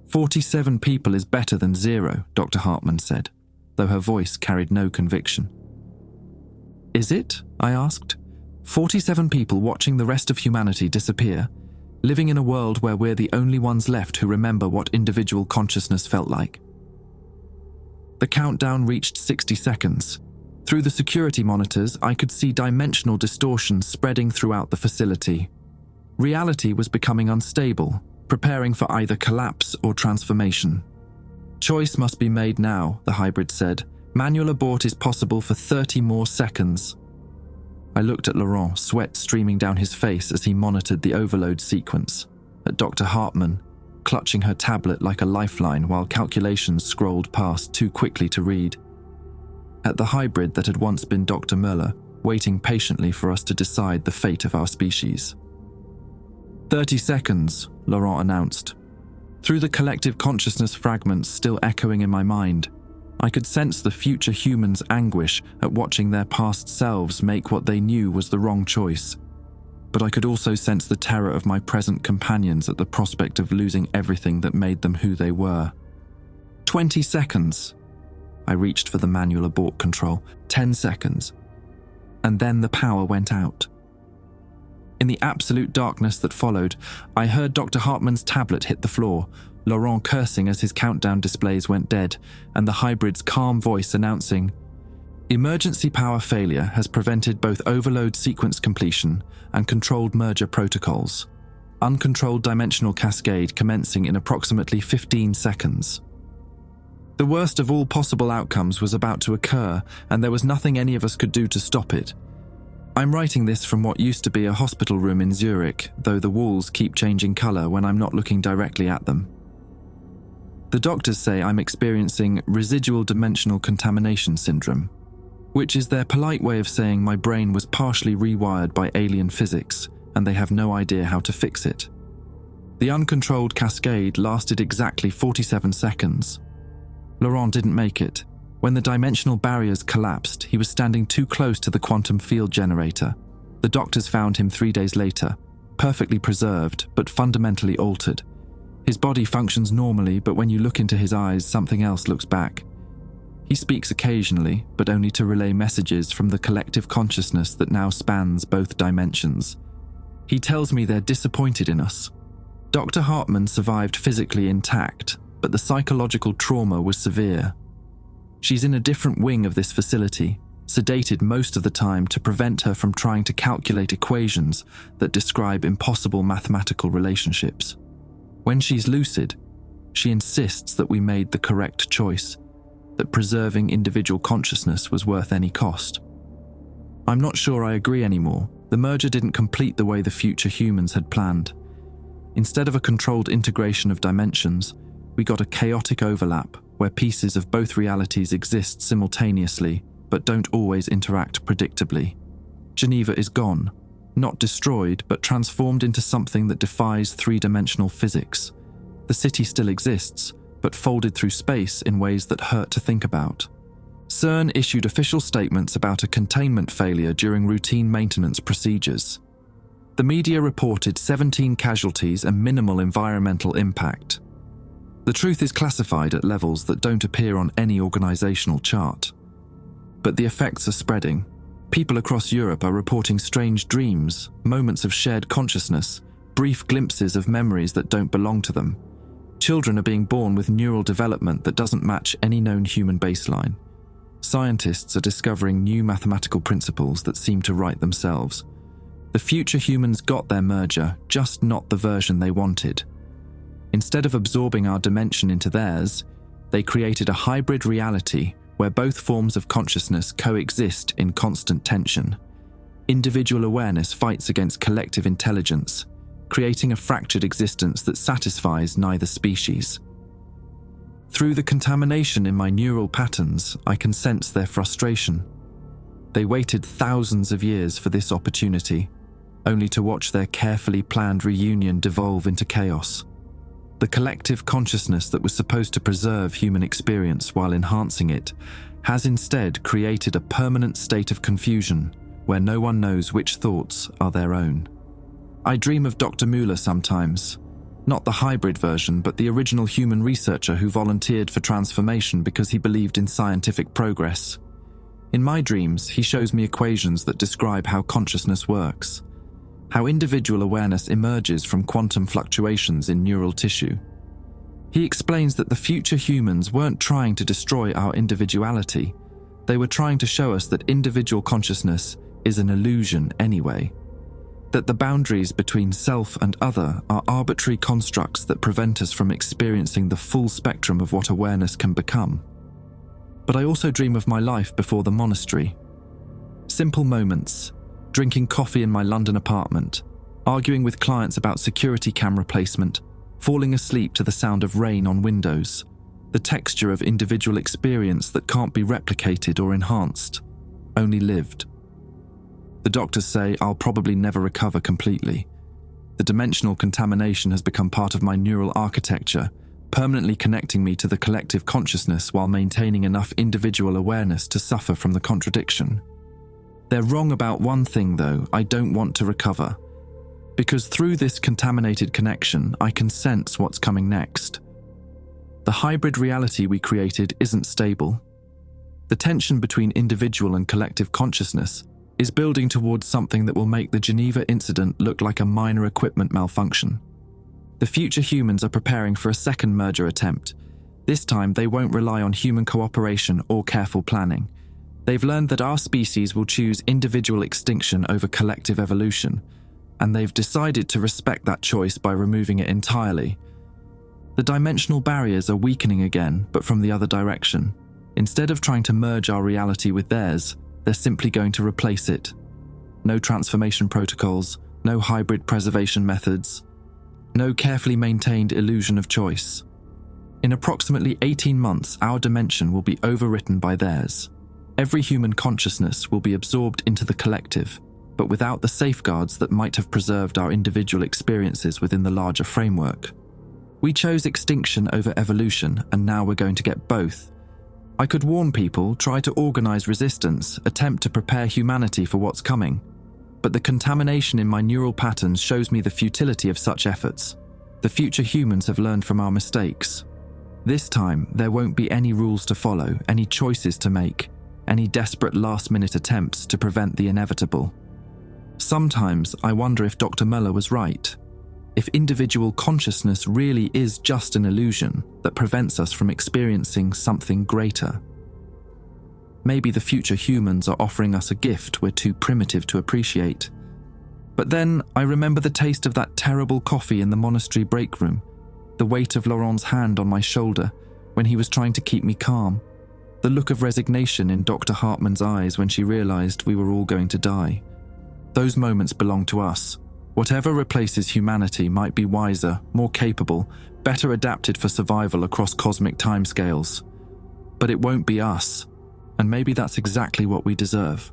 47 people is better than 0, Dr. Hartman said, though her voice carried no conviction. Is it? I asked. 47 people watching the rest of humanity disappear, living in a world where we're the only ones left who remember what individual consciousness felt like. The countdown reached 60 seconds. Through the security monitors, I could see dimensional distortions spreading throughout the facility. Reality was becoming unstable, preparing for either collapse or transformation. Choice must be made now, the hybrid said. Manual abort is possible for 30 more seconds. I looked at Laurent, sweat streaming down his face as he monitored the overload sequence, at Dr. Hartman, clutching her tablet like a lifeline while calculations scrolled past too quickly to read. At the hybrid that had once been Dr. Muller, waiting patiently for us to decide the fate of our species. 30 seconds, Laurent announced. Through the collective consciousness fragments still echoing in my mind, I could sense the future humans' anguish at watching their past selves make what they knew was the wrong choice. But I could also sense the terror of my present companions at the prospect of losing everything that made them who they were. 20 seconds. I reached for the manual abort control. 10 seconds. And then the power went out. In the absolute darkness that followed, I heard Dr. Hartman's tablet hit the floor, Laurent cursing as his countdown displays went dead, and the hybrid's calm voice announcing, "Emergency power failure has prevented both overload sequence completion and controlled merger protocols. Uncontrolled dimensional cascade commencing in approximately 15 seconds." The worst of all possible outcomes was about to occur, and there was nothing any of us could do to stop it. I'm writing this from what used to be a hospital room in Zurich, though the walls keep changing color when I'm not looking directly at them. The doctors say I'm experiencing residual dimensional contamination syndrome, which is their polite way of saying my brain was partially rewired by alien physics, and they have no idea how to fix it. The uncontrolled cascade lasted exactly 47 seconds. Laurent didn't make it. When the dimensional barriers collapsed, he was standing too close to the quantum field generator. The doctors found him 3 days later, perfectly preserved but fundamentally altered. His body functions normally, but when you look into his eyes, something else looks back. He speaks occasionally, but only to relay messages from the collective consciousness that now spans both dimensions. He tells me they're disappointed in us. Dr. Hartman survived physically intact, but the psychological trauma was severe. She's in a different wing of this facility, sedated most of the time to prevent her from trying to calculate equations that describe impossible mathematical relationships. When she's lucid, she insists that we made the correct choice, that preserving individual consciousness was worth any cost. I'm not sure I agree anymore. The merger didn't complete the way the future humans had planned. Instead of a controlled integration of dimensions, we got a chaotic overlap where pieces of both realities exist simultaneously but don't always interact predictably. Geneva is gone, not destroyed but transformed into something that defies three-dimensional physics. The city still exists, but folded through space in ways that hurt to think about. CERN issued official statements about a containment failure during routine maintenance procedures. The media reported 17 casualties and minimal environmental impact. The truth is classified at levels that don't appear on any organizational chart. But the effects are spreading. People across Europe are reporting strange dreams, moments of shared consciousness, brief glimpses of memories that don't belong to them. Children are being born with neural development that doesn't match any known human baseline. Scientists are discovering new mathematical principles that seem to write themselves. The future humans got their merger, just not the version they wanted. Instead of absorbing our dimension into theirs, they created a hybrid reality where both forms of consciousness coexist in constant tension. Individual awareness fights against collective intelligence, creating a fractured existence that satisfies neither species. Through the contamination in my neural patterns, I can sense their frustration. They waited thousands of years for this opportunity, only to watch their carefully planned reunion devolve into chaos. The collective consciousness that was supposed to preserve human experience while enhancing it has instead created a permanent state of confusion where no one knows which thoughts are their own. I dream of Dr. Mueller sometimes, not the hybrid version, but the original human researcher who volunteered for transformation because he believed in scientific progress. In my dreams, he shows me equations that describe how consciousness works, how individual awareness emerges from quantum fluctuations in neural tissue. He explains that the future humans weren't trying to destroy our individuality. They were trying to show us that individual consciousness is an illusion anyway, that the boundaries between self and other are arbitrary constructs that prevent us from experiencing the full spectrum of what awareness can become. But I also dream of my life before the monastery. Simple moments, drinking coffee in my London apartment, arguing with clients about security camera placement, falling asleep to the sound of rain on windows, the texture of individual experience that can't be replicated or enhanced, only lived. The doctors say I'll probably never recover completely. The dimensional contamination has become part of my neural architecture, permanently connecting me to the collective consciousness while maintaining enough individual awareness to suffer from the contradiction. They're wrong about one thing, though: I don't want to recover. Because through this contaminated connection, I can sense what's coming next. The hybrid reality we created isn't stable. The tension between individual and collective consciousness is building towards something that will make the Geneva incident look like a minor equipment malfunction. The future humans are preparing for a second merger attempt. This time, they won't rely on human cooperation or careful planning. They've learned that our species will choose individual extinction over collective evolution, and they've decided to respect that choice by removing it entirely. The dimensional barriers are weakening again, but from the other direction. Instead of trying to merge our reality with theirs, they're simply going to replace it. No transformation protocols, no hybrid preservation methods, no carefully maintained illusion of choice. In approximately 18 months, our dimension will be overwritten by theirs. Every human consciousness will be absorbed into the collective, but without the safeguards that might have preserved our individual experiences within the larger framework. We chose extinction over evolution, and now we're going to get both. I could warn people, try to organize resistance, attempt to prepare humanity for what's coming. But the contamination in my neural patterns shows me the futility of such efforts. The future humans have learned from our mistakes. This time, there won't be any rules to follow, any choices to make, any desperate last-minute attempts to prevent the inevitable. Sometimes I wonder if Dr. Muller was right. If individual consciousness really is just an illusion that prevents us from experiencing something greater. Maybe the future humans are offering us a gift we're too primitive to appreciate. But then I remember the taste of that terrible coffee in the monastery break room, the weight of Laurent's hand on my shoulder when he was trying to keep me calm, the look of resignation in Dr. Hartman's eyes when she realized we were all going to die. Those moments belong to us. Whatever replaces humanity might be wiser, more capable, better adapted for survival across cosmic timescales. But it won't be us, and maybe that's exactly what we deserve.